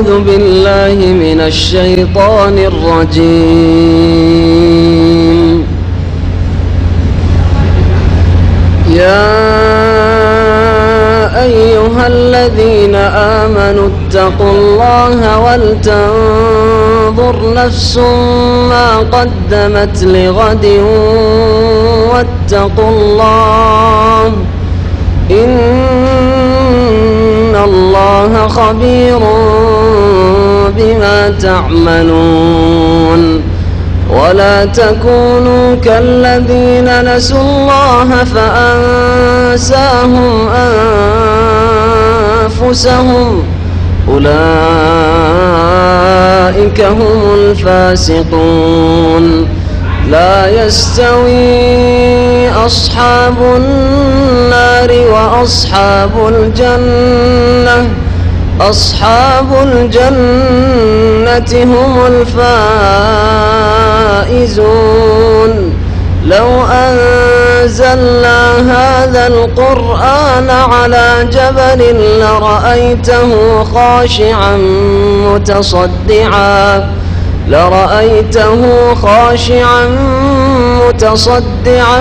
أعوذ بالله من الشيطان الرجيم. يا أيها الذين آمنوا اتقوا الله ولتنظر نفس ما قدمت لغد واتقوا الله إن الله خبير بما تعملون. ولا تكونوا كالذين نسوا الله فأنساهم أنفسهم أولئك هم الفاسقون. لا يستوي أصحاب النار وأصحاب الجنة أصحاب الجنة هم الفائزون. لو أنزلنا هذا القرآن على جبل لرأيته خاشعا متصدعا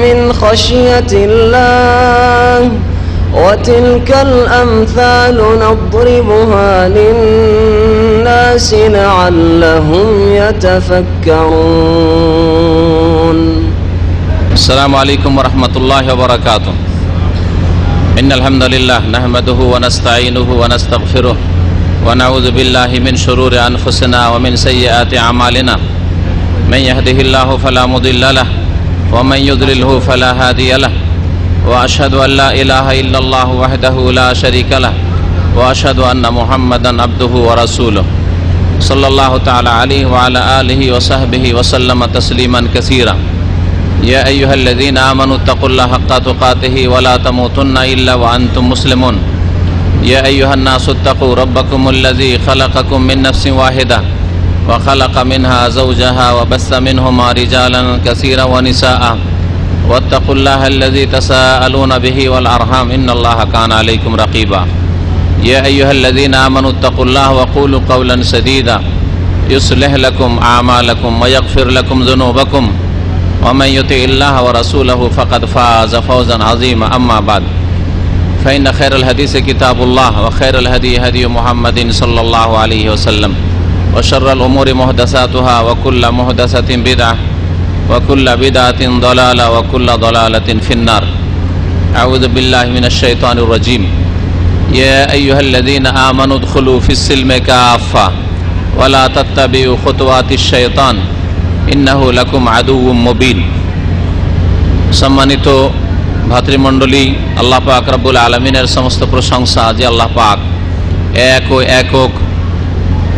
من خشية الله. وتلك الأمثال نضربها للناس لعلهم يتفكرون. السلام عليكم ورحمة الله وبركاته. إن الحمد لله نحمده ونستعينه ونستغفره ونعوذ بالله من شرور أنفسنا ومن سيئات أعمالنا. من يهده الله فلا مضل له ومن يضلله فلا هادي له. وأشهد أن لا إله إلا الله وحده لا شريك له وأشهد أن محمدا عبده ورسوله صلى الله تعالى عليه وعلى آله وصحبه وسلم تسليما كثيرا. يا أيها الذين آمنوا اتقوا الله حق تقاته ولا تموتن إلا وأنتم مسلمون. يا أيها الناس اتقوا ربكم الذي خلقكم من نفس واحدة وخلق منها زوجها وبث منهما رجالا كثيرا ونساء واتقوا الله الذي تساءلون به والأرحام إن الله كان عليكم رقيبا. يا أيها الذين آمنوا اتقوا الله وقولوا قولا سديدا يصلح لكم أعمالكم ويغفر لكم ذنوبكم ومن يطع الله ورسوله فقد فاز فوزا عظيما. أما بعد فإن خير الحديث كتاب الله وخير الهدي هدي محمد صلى الله عليه وسلم وشر الأمور محدثاتها وكل محدثة بدعة وكل بدعة ضلالة وكل ضلالة في النار. أعوذ بالله من الشيطان الرجيم. يا أيها الذين آمنوا ادخلوا في السلم كافة ولا تتبعوا خطوات الشيطان إنه لكم عدو مبين. সম্মানিত ভাতৃমণ্ডলী, আল্লাহ পাক রব্বুল আলামিনের সমস্ত প্রশংসা যে আল্লাহ পাক এক ও একক,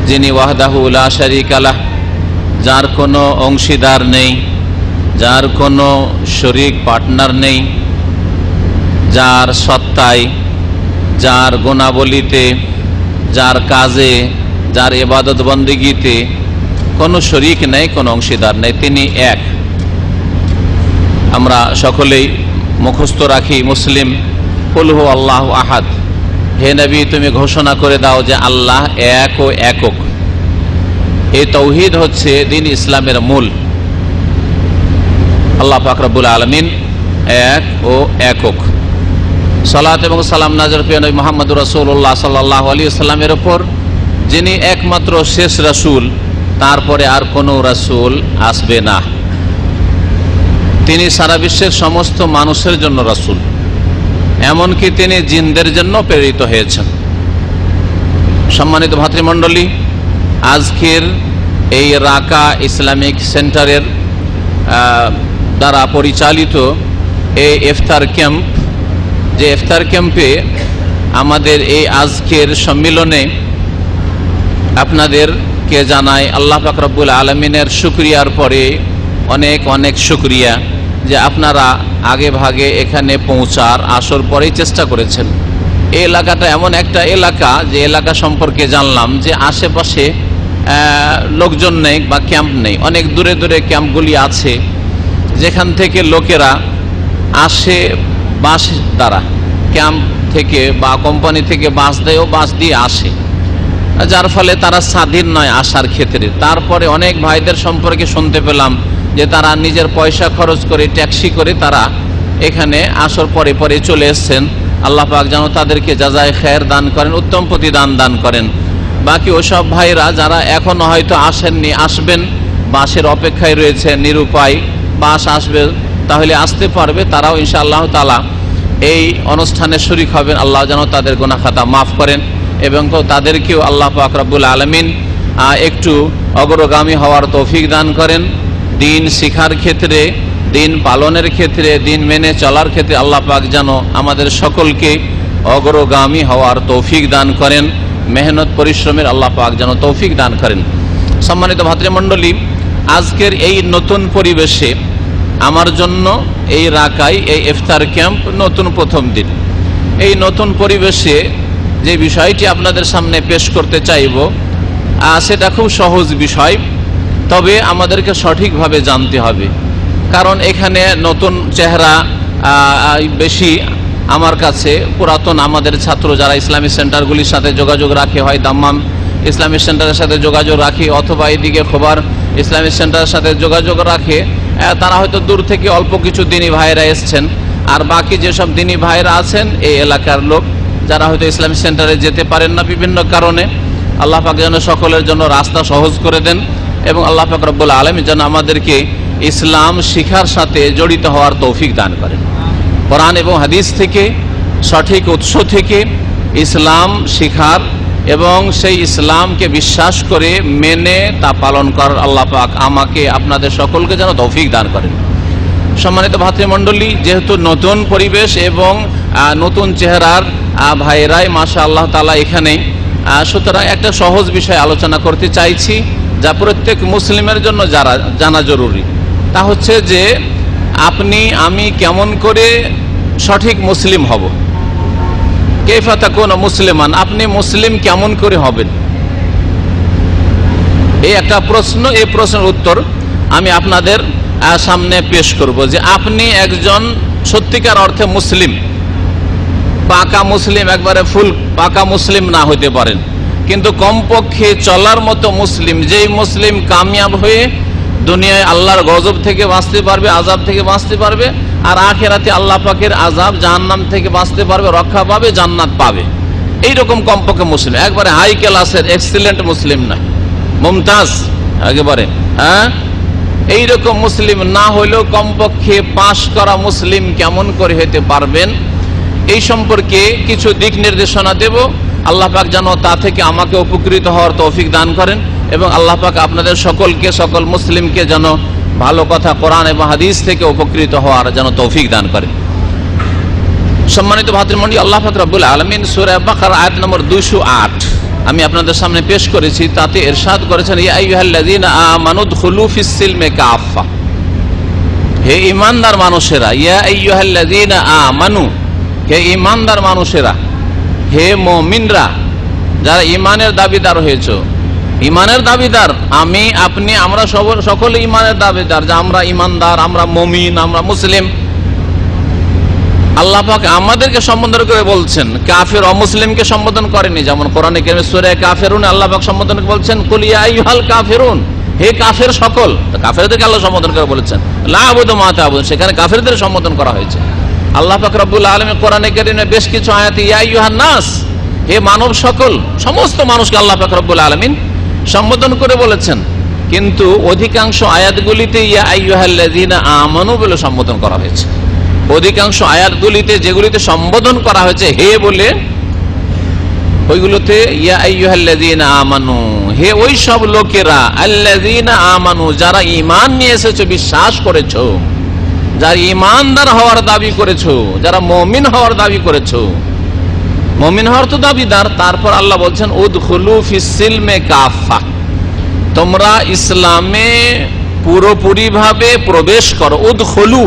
যিনি ওয়াহদাহু লা শারীকা লাহ, যার কোনো অংশীদার নেই, যার কোনো শরীক পার্টনার নেই, যার সত্তায়, যার গুণাবলীতে, যার কাজে, যার ইবাদত বন্দেগীতে কোনো শরীক নেই, কোনো অংশীদার নেই, তিনি এক। আমরা সকলেই মুখস্থ রাখি মুসলিম, কুল হু আল্লাহু আহাদ। হে নবী, তুমি ঘোষণা করে দাও যে আল্লাহ এক ও একক। এই তাওহীদ হচ্ছে দ্বীন ইসলামের মূল। আল্লাহ পাক রব্বুল আলামিন এক ও একক। সালাত এবং সালাম নাযিল প্রিয় নবী মুহাম্মদুর রাসূলুল্লাহ সাল্লাল্লাহু আলাইহি ওয়াসাল্লামের উপর, যিনি একমাত্র শেষ রাসূল, তারপরে আর কোনো রাসূল আসবে না। তিনি সারা বিশ্বের সমস্ত মানুষের জন্য রাসূল, এমনকি তিনি জিনদের জন্য প্রেরিত হয়েছেন। সম্মানিত ভাতৃমণ্ডলী, আজকের এই রাকা ইসলামিক সেন্টারের দ্বারা পরিচালিত এই ইফতার ক্যাম্প, যে ইফতার ক্যাম্পে আমাদের এই আজকের সম্মিলনে আপনাদেরকে জানাই আল্লাহ পাক রব্বুল আলামিনের শুকরিয়ার পরে অনেক অনেক শুকরিয়া যে আপনারা আগে ভাগে এখানে পৌঁছার আসর পরেই চেষ্টা করেছেন। এই এলাকাটা এমন একটা এলাকা, যে এলাকা সম্পর্কে জানলাম যে আশেপাশে লোকজন নেই বা ক্যাম্প নেই, অনেক দূরে দূরে ক্যাম্পগুলি আছে, যেখান থেকে লোকেরা আসে বাস দ্বারা, ক্যাম্প থেকে বা কোম্পানি থেকে বাস দেয় ও বাস দিয়ে আসে। যার ফলে তারা স্বাধীন নয় আসার ক্ষেত্রে। তারপরে অনেক ভাইদের সম্পর্কে শুনতে পেলাম যে তারা নিজের পয়সা খরচ করে ট্যাক্সি করে তারা এখানে আসর পরে পরে চলে এসছেন। আল্লাহ পাক যেন তাদেরকে জাযায়ে খায়ের দান করেন, উত্তম প্রতিদান দান করেন। বাকি ওসব ভাইরা যারা এখনো হয়তো আসেননি, আসবেন, বাসের অপেক্ষায় রয়েছে, নিরুপায়, বাস আসবে তাহলে আসতে পারবে, তারাও ইনশাআল্লাহ তাআলা এই অনুষ্ঠানে শরীক হবেন। আল্লাহ যেন তাদের গুনাহ খাতা মাফ করেন এবং তাদেরকেও আল্লাহ পাক রব্বুল আলামিন একটু অগ্রগামী হওয়ার তৌফিক দান করেন। দিন শিখার ক্ষেত্রে, দিন পালনের ক্ষেত্রে, দিন মেনে চলার ক্ষেত্রে আল্লাহ পাক যেন আমাদের সকলকে অগ্রগামী হওয়ার তৌফিক দান করেন। মেহনত পরিশ্রমের আল্লাহ পাক যেন তৌফিক দান করেন। সম্মানিত ভাতৃমণ্ডলী, আজকের এই নতুন পরিবেশে আমার জন্য এই রাকাই, এই ইফতার ক্যাম্প নতুন প্রথম দিন। এই নতুন পরিবেশে যে বিষয়টি আপনাদের সামনে পেশ করতে চাইব সেটা খুব সহজ বিষয়, তবে আমাদেরকে সঠিকভাবে জানতে হবে। কারণ এখানে নতুন চেহারা বেশি আমার কাছে। পুরাতন আমাদের ছাত্র যারা ইসলামিক সেন্টারগুলির সাথে যোগাযোগ রাখে, হয় দাম্মাম ইসলামিক সেন্টারের সাথে যোগাযোগ রাখে অথবা এদিকে খোবার ইসলামিক সেন্টারের সাথে যোগাযোগ রাখে, তারা হয়তো দূর থেকে অল্প কিছু দিনী ভাইরা এসছেন। আর বাকি যেসব দিনী ভাইরা আছেন এই এলাকার লোক, যারা হয়তো ইসলামিক সেন্টারে যেতে পারেন না বিভিন্ন কারণে, আল্লাহ পাক যেন সকলের জন্য রাস্তা সহজ করে দেন এবং আল্লাহ পাক রব্বুল আলামিন যেন আমাদেরকে ইসলাম শিখার সাথে জড়িত হওয়ার তৌফিক দান করেন। কোরআন এবং হাদিস থেকে, সঠিক উৎস থেকে ইসলাম শিখার এবং সেই ইসলামকে বিশ্বাস করে মেনে তা পালন করার আল্লাহ পাক আমাকে আপনাদের সকলকে যেন তৌফিক দান করেন। সম্মানিত ভাতৃমণ্ডলী, যেহেতু নতুন পরিবেশ এবং নতুন চেহারার ভাইরাই মাশাআল্লাহ তাআলা এখানে, সুতরাং একটা সহজ বিষয় আলোচনা করতে চাইছি যা প্রত্যেক মুসলিমের জন্য যারা জানা জরুরি। তা হচ্ছে যে আপনি আমি কেমন করে সঠিক মুসলিম হব। কাইফা তাকুনু মুসলিমান, আপনি মুসলিম কেমন করে হবেন, এই একটা প্রশ্ন। এই প্রশ্নের উত্তর আমি আপনাদের সামনে পেশ করব যে আপনি একজন সত্যিকার অর্থে মুসলিম, পাকা মুসলিম, একবারে ফুল পাকা মুসলিম না হতে পারেন, কিন্তু কমপক্ষে চলার মতো মুসলিম, যেই মুসলিম কামিয়াব হয়ে দুনিয়ায় আল্লাহর গজব থেকে বাঁচতে পারবে, আযাব থেকে বাঁচতে পারবে, আর আখিরাতে আল্লাহ পাকের আযাব জাহান্নাম থেকে বাঁচতে পারবে, রক্ষা পাবে, জান্নাত পাবে। এইরকম কমপক্ষে মুসলিম, একবারে হাই ক্লাসের এক্সিলেন্ট মুসলিম না, মুমতাজ একেবারে, হ্যাঁ, এইরকম মুসলিম না হইলেও কমপক্ষে পাশ করা মুসলিম কেমন করে হতে পারবেন, এই সম্পর্কে কিছু দিক নির্দেশনা দেব। আল্লাহ পাক যেন তা থেকে আমাকে উপকৃত হওয়ার তৌফিক দান করেন এবং আল্লাহ পাক আপনাদের সকলকে, সকল মুসলিমকে যেন ভালো কথা কোরআন এবং হাদিস থেকে উপকৃত হওয়ার যেন তৌফিক দান করেন। সম্মানিত ভাতৃমণ্ডলী, আল্লাহ পাক রব্বুল আলামিন সূরা বাকারা আয়াত নম্বর 208 আমি আপনাদের সামনে পেশ করেছি। তাতে ইরশাদ করেছেন, ইয়া আইয়ুহাল্লাযীনা আমানু দুখুলু ফিস সিলমি কাফা, হে ঈমানদার মানুষেরা, ইয়া আইয়ুহাল্লাযীনা আমানু, হে ঈমানদার মানুষেরা, হে মুমিনরা, যারা ঈমানের দাবিদার হয়েছে। ঈমানের দাবিদার আমি, আপনি, আমরা সকলে ঈমানের দাবিদার, যে আমরা ঈমানদার, আমরা মুমিন, আমরা মুসলিম। আল্লাহ পাক আমাদেরকে সম্বোধন করে বলছেন, কাফের অমুসলিমকে সম্বোধন করেনি। যেমন কোরআনে কারিমে সূরা কাফিরুন আল্লাহ পাক সম্বোধন বলছেন, কুল ইয়া আইয়ুহাল কাফিরুন, হে কাফের সকল। কাফেরদেরকে আল্লাহ সম্বোধন করে বলেছেন, লা আবুদু মা তা'বুদুন, সেখানে কাফেরদের সম্বোধন করা হয়েছে। আল্লাহ পাক রব্বুল আলামিন কোরআনে কারিমে বেশ কিছু আয়াতে ইয়া আইয়ুহান নাস, হে মানব সকল, সমস্ত মানুষকে আল্লাহ পাক রব্বুল আলামিন সম্বোধন করে বলেছেন। কিন্তু অধিকাংশ আয়াতগুলিতে ইয়া আইয়ুহাল্লাযীনা আমানু বলে সম্বোধন করা হয়েছে। অধিকাংশ আয়াতগুলিতে যেগুলিতে সম্বোধন করা হয়েছে হে বলে, ওইগুলোতে ইয়া আইয়ুহাল্লাযীনা আমানু, হে ওই সব লোকেরা, আল্লাযীনা আমানু, যারা ঈমান নিয়ে এসেছো, বিশ্বাস করেছো, যারা ঈমানদার হওয়ার দাবি করেছো, যারা মুমিন হওয়ার দাবি করেছো। মুমিন হওয়ার তো দাবিদার। তারপর আল্লাহ বলছেন, উদখুলু ফিস সিলমি কাফা, তোমরা ইসলামে পুরোপুরি ভাবে প্রবেশ করো। উদখুলু,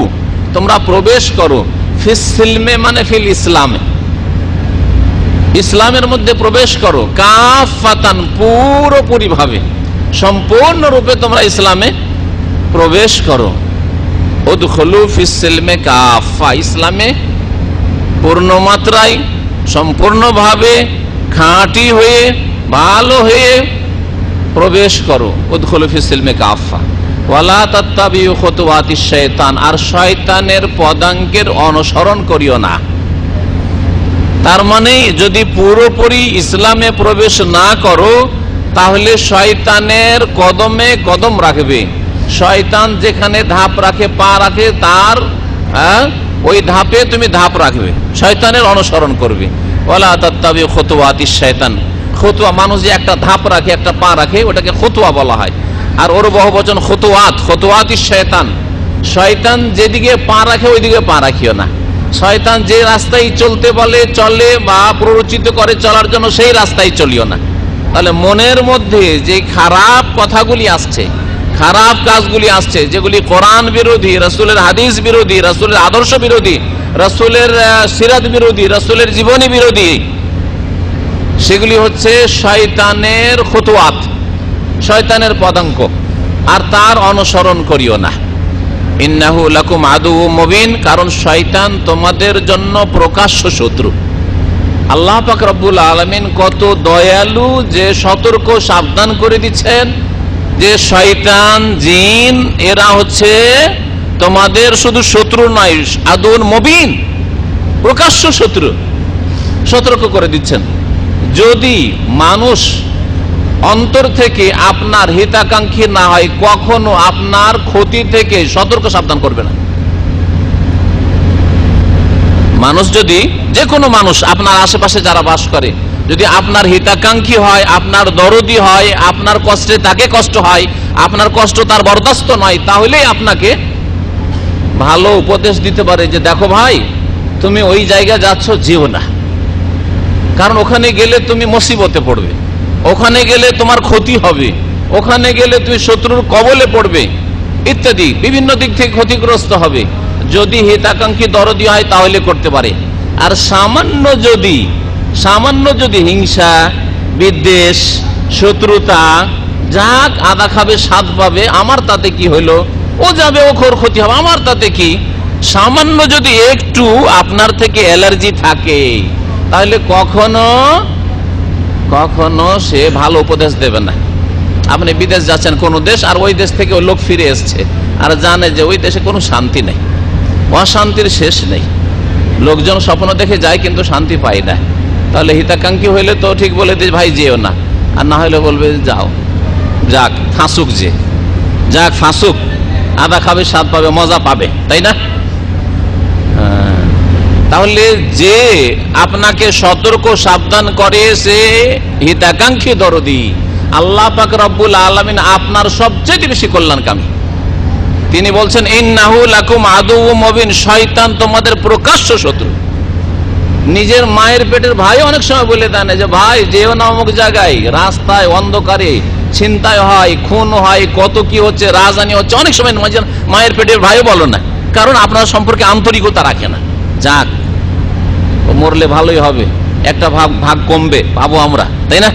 তোমরা প্রবেশ করো। ফিস সিলমে মানে ফিল ইসলামে, ইসলামের মধ্যে প্রবেশ করো। কাফাতান, পুরোপুরি ভাবে, সম্পূর্ণ রূপে তোমরা ইসলামে প্রবেশ করো। উদখুলু ফিস সিলমি কাফা, ইসলামে পূর্ণ মাত্রায়, সম্পূর্ণভাবে, খাঁটি হয়ে, ভালো হয়ে প্রবেশ করো, উদখুলু ফিস সিলমি কাফা ওয়ালা তাত্তাবিউ খুতুওয়াতিশ শাইতান, আর শয়তানের পদাঙ্কের অনুসরণ করিও না। তার মানে যদি পুরোপুরি ইসলামে প্রবেশ না করো তাহলে শয়তানের কদমে কদম রাখবে। শয়তান যেখানে ধাপ রাখে, পা রাখে, তার ওই ধাপে তুমি ধাপ রাখবে, শয়তানের অনুসরণ করবে। ওয়ালা তাত্তাবিউ খুতুওয়াতিশ শাইতান, খুতুয়া মানুষ যে একটা ধাপ রাখে, একটা পা রাখে, ওটাকে খুতুয়া বলা হয়। আর ওর বহুবচন খুতুওয়াত, খুতুওয়াতিশ শাইতান, শয়তান যেদিকে পা রাখে ওইদিকে পা রাখিও না। শয়তান যে রাস্তায় চলতে বলে চলে বা প্ররোচিত করে চলার জন্য সেই রাস্তায় চলিও না। তাহলে মনের মধ্যে যে খারাপ কথাগুলি আসছে, খারাপ কাজগুলি আসছে, যেগুলি কোরআন বিরোধী, রাসূলের হাদিস বিরোধী, রাসূলের আদর্শ বিরোধী, রাসূলের সিরাত বিরোধী, রাসূলের জীবনী বিরোধী, সেগুলি হচ্ছে শয়তানের খুতুওয়াত, শয়তানের পদাঙ্ক, আর তার অনুসরণ করিও না। ইন্নাহু লাকুম আদুউম মুবিন, কারণ শয়তান তোমাদের জন্য প্রকাশ্য শত্রু। আল্লাহ পাক রব্বুল আলামিন কত দয়ালু যে সতর্ক সাবধান করে দিচ্ছেন যে শয়তান, জিন এরা হচ্ছে তোমাদের শুধু শত্রু নয়, আদুউন মুবিন, প্রকাশ্য শত্রু। সতর্ক করে দিচ্ছেন যদি মানুষ অন্তর থেকে আপনার হিতাকাঙ্ক্ষী না হয়, কখনো আপনার ক্ষতি থেকে সতর্ক সাবধান করবে না। মানুষ যদি, যে কোনো মানুষ আপনার আশেপাশে যারা বাস করে, যদি আপনার হিতাকাঙ্ক্ষী হয়, আপনার দরদি হয়, আপনার কষ্টে তাকে কষ্ট হয়, আপনার কষ্ট তার বরদাস্ত নয়, তাহলেই আপনাকে ভালো উপদেশ দিতে পারে যে দেখো ভাই, তুমি ওই জায়গায় যাচ্ছ, যেও না, কারণ ওখানে গেলে তুমি মুসিবতে পড়বে, ওখানে গেলে তোমার ক্ষতি হবে, ওখানে গেলে তুমি শত্রুর কবলে পড়বে ইত্যাদি, বিভিন্ন দিক থেকে ক্ষতিগ্রস্ত হবে। যদি হিতাকাঙ্ক্ষী দরদি হয় তাহলে করতে পারে। আর সামান্য যদি হিংসা, বিদ্বেষ, শত্রুতা, যাক আদা খাবে স্বাদ পাবে, আমার তাতে কি হলো, ও যাবে, ও ক্ষতি হবে, আমার তাতে কি, সামান্য যদি একটু আপনার থেকে অ্যালার্জি থাকে তাহলে কখনো সে ভালো উপদেশ দেবে না। আপনি বিদেশ যাচ্ছেন কোন দেশ, আর ওই দেশ থেকে ওই লোক ফিরে এসছে আর জানে যে ওই দেশে কোনো শান্তি নেই, অশান্তির শেষ নেই, লোকজন স্বপ্ন দেখে যায় কিন্তু শান্তি পায় না, তাহলে হিতাকাঙ্ক্ষী হইলে তো ঠিক বলে দিস ভাই যেও না, আর না হলে বলবে যাও, যাক ফাঁসুক, যাক ফাঁসুক, আদা খাবে স্বাদ পাবে, মজা পাবে, তাই না? তাহলে যে আপনাকে সতর্ক সাবধান করে সে হিতাকাঙ্ক্ষী দরদি। আল্লাহ পাক রব্বুল আলামিন আপনার সবচেয়ে বেশি কল্যাণকামী। তিনি বলছেন ইন্নাহু লাকুম আদুউম মুবিন, শয়তান তোমাদের প্রকাশ্য শত্রু। নিজের মায়ের পেটের ভাই অনেক সময় বলে দেন যে ভাই যেও না অমুক জায়গায়, রাস্তায় অন্ধকারে ছিনতাই হয়, খুন হয়, কত কি হচ্ছে, রাজধানী হচ্ছে, অনেক সময় মায়ের পেটের ভাইও বলো না, কারণ আপনার সম্পর্কে আন্তরিকতা রাখে না। যাক, মরলে ভালোই হবে, একটা ভাগ কমবে ভাবো আমরা, তাই না?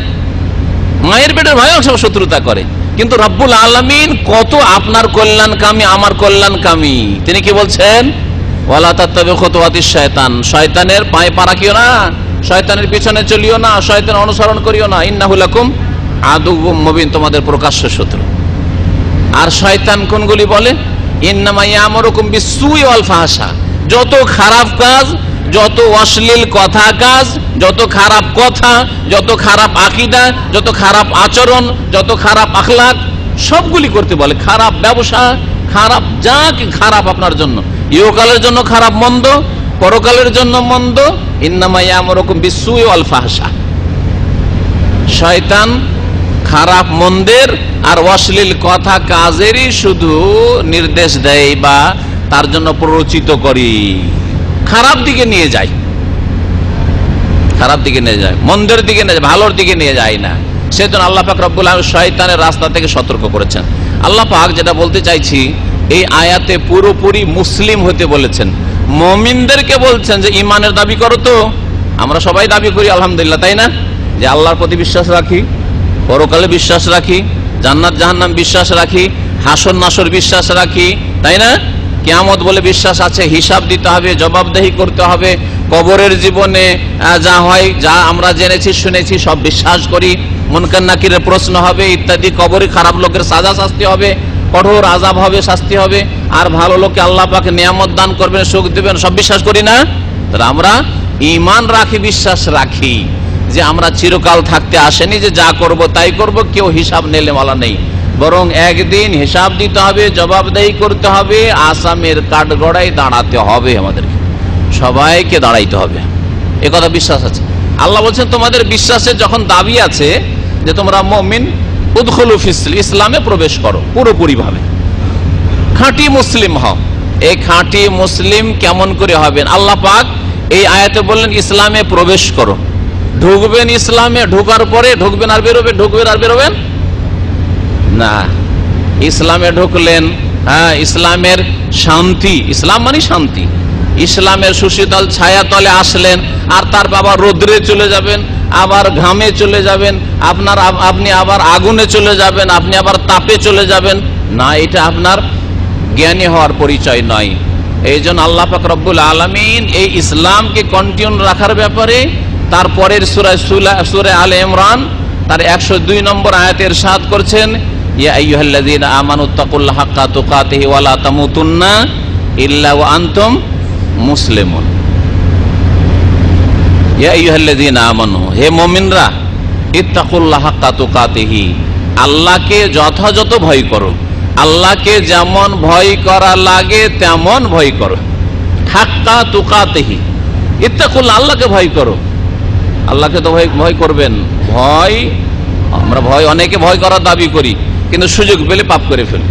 মায়ের পেটের ভাই সব শত্রুতা করে, কিন্তু রব্বুল আলামিন কত আপনার কল্যাণকামী, আমার কল্যাণকামী। তিনি কি বলছেন? ওয়ালা তাত্তাবিউ খুতুওয়াতিশ শাইতান, শয়তানের পায়ে পা রাখিও না, শয়তানের পিছনে চলিও না, শয়তান অনুসরণ করিও না। ইন্নাহু লাকুম আদুউম মুবিন, তোমাদের প্রকাশ্য শত্রু। আর শয়তান কোনগুলি বলে? ইন্নামা ইয়ামুরুকুম বিসসুই ওয়াল ফাহশা, যত খারাপ কাজ, যত অশ্লীল কথা কাজ, যত খারাপ কথা, যত খারাপ আকীদা, যত খারাপ আচরণ, যত খারাপ আখলাক, সবগুলি করতে বলে। খারাপ ব্যবসা, খারাপ যা কি খারাপ আপনার জন্য, ইহকালের জন্য খারাপ মন্দ, পরকালের জন্য মন্দ। ইন্নামা ইয়ামুরুকুম বিসসুই ওয়াল ফাহশা, শয়তান খারাপ মন্দের আর অশ্লীল কথা কাজেরই শুধু নির্দেশ দেয় বা তার জন্য প্ররোচিত করি, খারাপ দিকে নিয়ে যায়, খারাপ দিকে নিয়ে যায়, মন্দের দিকে নিয়ে যায়, ভালোর দিকে নিয়ে যায় না। সেজন্য আল্লাহ পাক রব্বুল আলামিন শয়তানের রাস্তা থেকে সতর্ক করেছেন। আল্লাহ পাক যেটা বলতে চাইছি, এই আয়াতে পুরোপুরি মুসলিম হতে বলেছেন, মুমিনদেরকে বলছেন যে ঈমানের দাবি করো। তো আমরা সবাই দাবি করি আলহামদুলিল্লাহ, তাই না? যে আল্লাহর প্রতি বিশ্বাস রাখি, পরকালে বিশ্বাস রাখি, জান্নাত জাহান্নাম বিশ্বাস রাখি, হাসর নাসর বিশ্বাস রাখি, তাই না? কিয়ামত বলে বিশ্বাস আছে, হিসাব দিতে হবে, জবাবদেহি করতে হবে, কবরের জীবনে যা হয়, যা আমরা জেনেছি শুনেছি সব বিশ্বাস করি, মুনকার নাকিরের প্রশ্ন হবে ইত্যাদি, কবরে খারাপ লোকের সাজা শাস্তি হবে, কঠোর আযাব হবে, শাস্তি হবে, আর ভালো লোককে আল্লাহ পাক নিয়ামত দান করবেন, সুখ দিবেন, সব বিশ্বাস করি না? তাহলে আমরা ঈমান রাখি, বিশ্বাস রাখি যে আমরা চিরকাল থাকতে আসেনি যে যা করব তাই করব, কেউ হিসাব নেলেওয়ালা নেই, বরং একদিন হিসাব দিতে হবে, জবাবদেহি করতে হবে, আসামের কাঠগড়ায় দাঁড়াতে হবে, আমাদেরকে সবাইকে দাঁড়াইতে হবে, এ কথা বিশ্বাস আছে। আল্লাহ বলছেন তোমাদের বিশ্বাসের যখন দাবি আছে যে তোমরা মুমিন, উদখুলু ফিস ইসলামে প্রবেশ করো পুরোপুরি ভাবে, খাঁটি মুসলিম হও। এই খাঁটি মুসলিম কেমন করে হবেন? আল্লাহ পাক এই আয়াতে বললেন ইসলামে প্রবেশ করো, ঢুকবেন ইসলামে, ঢোকার পরে ঢুকবেন আর বেরোবেন, ঢুকবেন আর বেরোবেন না। ইসলামে ঢুকলেন, হ্যাঁ, ইসলামের শান্তি, ইসলাম মানে শান্তি, ইসলামের সুশীতল ছায়া তলে আসলেন, আর তার বাবা রোদ্রে চলে যাবেন, আবার ঘামে চলে যাবেন, আপনি আবার আগুনে চলে যাবেন, আপনি আবার তাপে চলে যাবেন না, এটা আপনার জ্ঞানী হওয়ার পরিচয় নয়। এই জন্য আল্লাহ পাক রব্বুল আলামিন এই ইসলামকে কন্টিনিউ রাখার ব্যাপারে তারপরের সূরা আলে ইমরান তার 102 নম্বর আয়াতে ইরশাদ করছেন, ইয়া আইয়ুহাল্লাযীনা আমানুত্তাকুল্লাহা হাক্কা তুকাতিহি ওয়া লা তামুতুন্না ইল্লা ওয়া আনতুম মুসলিমুন। ইয়া আইয়ুহাল্লাযীনা আমানু, হে মুমিনরা, ইত্তাকুল্লাহা হাক্কা তুকাতিহি, আল্লাহকে যথাযথ ভয় করো, আল্লাহকে যেমন ভয় করা লাগে তেমন ভয় করো, হাক্কা তুকাতিহি, ইত্তাকুল্লাহ, আল্লাহকে ভয় করো, আল্লাহকে তো ভয় করবেন। ভয়, আমরা ভয়, অনেকে ভয় করার দাবি করি, কিন্তু সুযোগ পেলে পাপ করে ফেলি,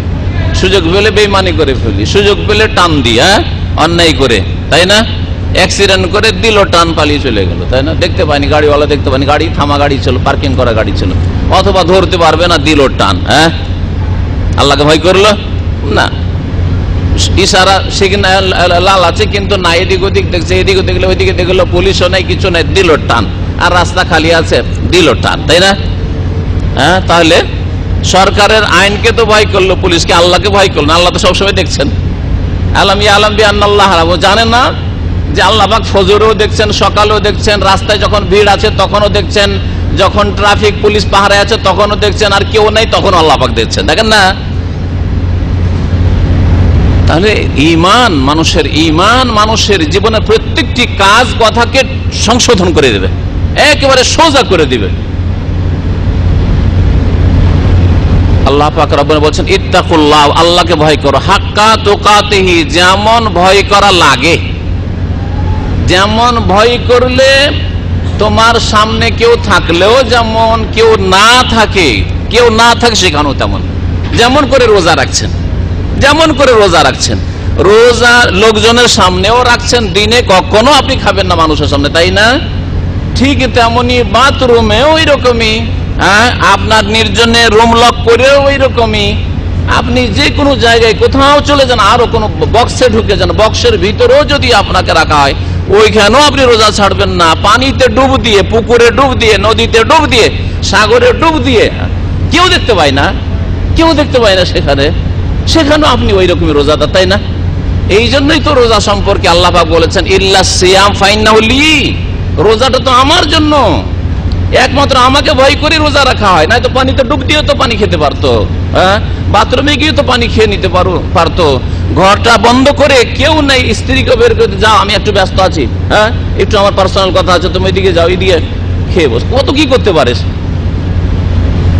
সুযোগ পেলে বেঈমানি করে ফেলি, সুযোগ পেলে টান দিই, হ্যাঁ, অন্যায় করে, তাই না? অ্যাক্সিডেন্ট করে দিল, টান, পালিয়ে চলে গেল, তাই না? দেখতে পাইনি, গাড়িওয়ালা দেখতে পাইনি, গাড়ি থামা গাড়ি ছিল, পার্কিং করা গাড়ি ছিল, অথবা ধরতে পারবে না, দিল টান, হ্যাঁ, আল্লাহকে ভয় করলো না। ইশারা সিগন্যাল লাল আছে কিন্তু না, এদিক ওদিক দেখছে, এদিকে দেখলে ওইদিকে দেখলো, পুলিশও নাই, কিছু নাই, দিল টান, আর রাস্তা খালি আছে, দিল টান, তাই না? হ্যাঁ, তাহলে সরকারের আইনকে তো ভয় করলো, পুলিশকে, আল্লাহকে ভয় করলো না? আল্লাহ তো সবসময় দেখছেন, আলাম বি আন্নাল্লাহ, জানেন না যে আল্লাহ পাক ফজরেও দেখছেন, সকালেও দেখছেন, রাস্তায় যখন ভিড় আছে তখনও দেখছেন, যখন ট্রাফিক পুলিশ পাহারায় আছে তখনও দেখছেন, আর কেউ নাই তখন আল্লাহ পাক দেখছেন, দেখেন না? তাহলে ঈমান মানুষের জীবনের প্রত্যেকটি কাজ কথাকে সংশোধন করে দেবে, একেবারে সোজা করে দিবে। আল্লাহ পাক রব্বুল বলছেন ইত্তাকুল্লাহ, আল্লাহকে ভয় করো, হাক্কা তুকাতিহি, যেমন ভয় করা লাগে, যেমন ভয় করলে তোমার সামনে কেউ থাকলেও যেমন, কেউ না থাকে সেখানেও তেমন, যেমন করে রোজা রাখছেন, যেমন করে রোজা রাখছেন, রোজা লোকজনের সামনেও রাখছেন, দিনে কখনো আপনি খাবেন না মানুষের সামনে, তাই না? ঠিক তেমনি বাথরুমেও ওই রকমই, হ্যাঁ, আপনার নির্জনে রুম লক করেও ওই রকমই, আপনি যে কোনো জায়গায় কোথাও চলে যান, আরো কোনো বক্সে ঢুকে যান, বক্সের ভিতরেও যদি আপনাকে রাখা হয়, ওইখানেও আপনি রোজা ছাড়বেন না। পানিতে ডুব দিয়ে, পুকুরে ডুব দিয়ে, নদীতে ডুব দিয়ে, সাগরে ডুব দিয়ে, কেউ দেখতে পায় না, কেউ দেখতে পায় না, সেখানেও আপনি ওই রকমই রোজাদার, তাই না? এই জন্যই তো রোজা সম্পর্কে আল্লাহ পাক বলেছেন ইল্লা সিয়াম ফাইন্নাহু লি, রোজাটা তো আমার জন্য, একমাত্র আমাকে ভয় করে রোজা রাখা হয়, নয়তো পানিতে ডুব দিয়ে তো পানি খেতে পারতো, হ্যাঁ, বাথরুমে গিয়ে তো পানি খেয়ে নিতে পারতো, ঘরটা বন্ধ করে, কেউ নেই, স্ত্রীকে বের করে যাও, আমি একটু ব্যস্ত আছি, হ্যাঁ, একটু আমার পার্সোনাল কথা আছে, তুমি এদিকে যাও, এদিকে খেয়ে বস, কত কি করতে পারিস।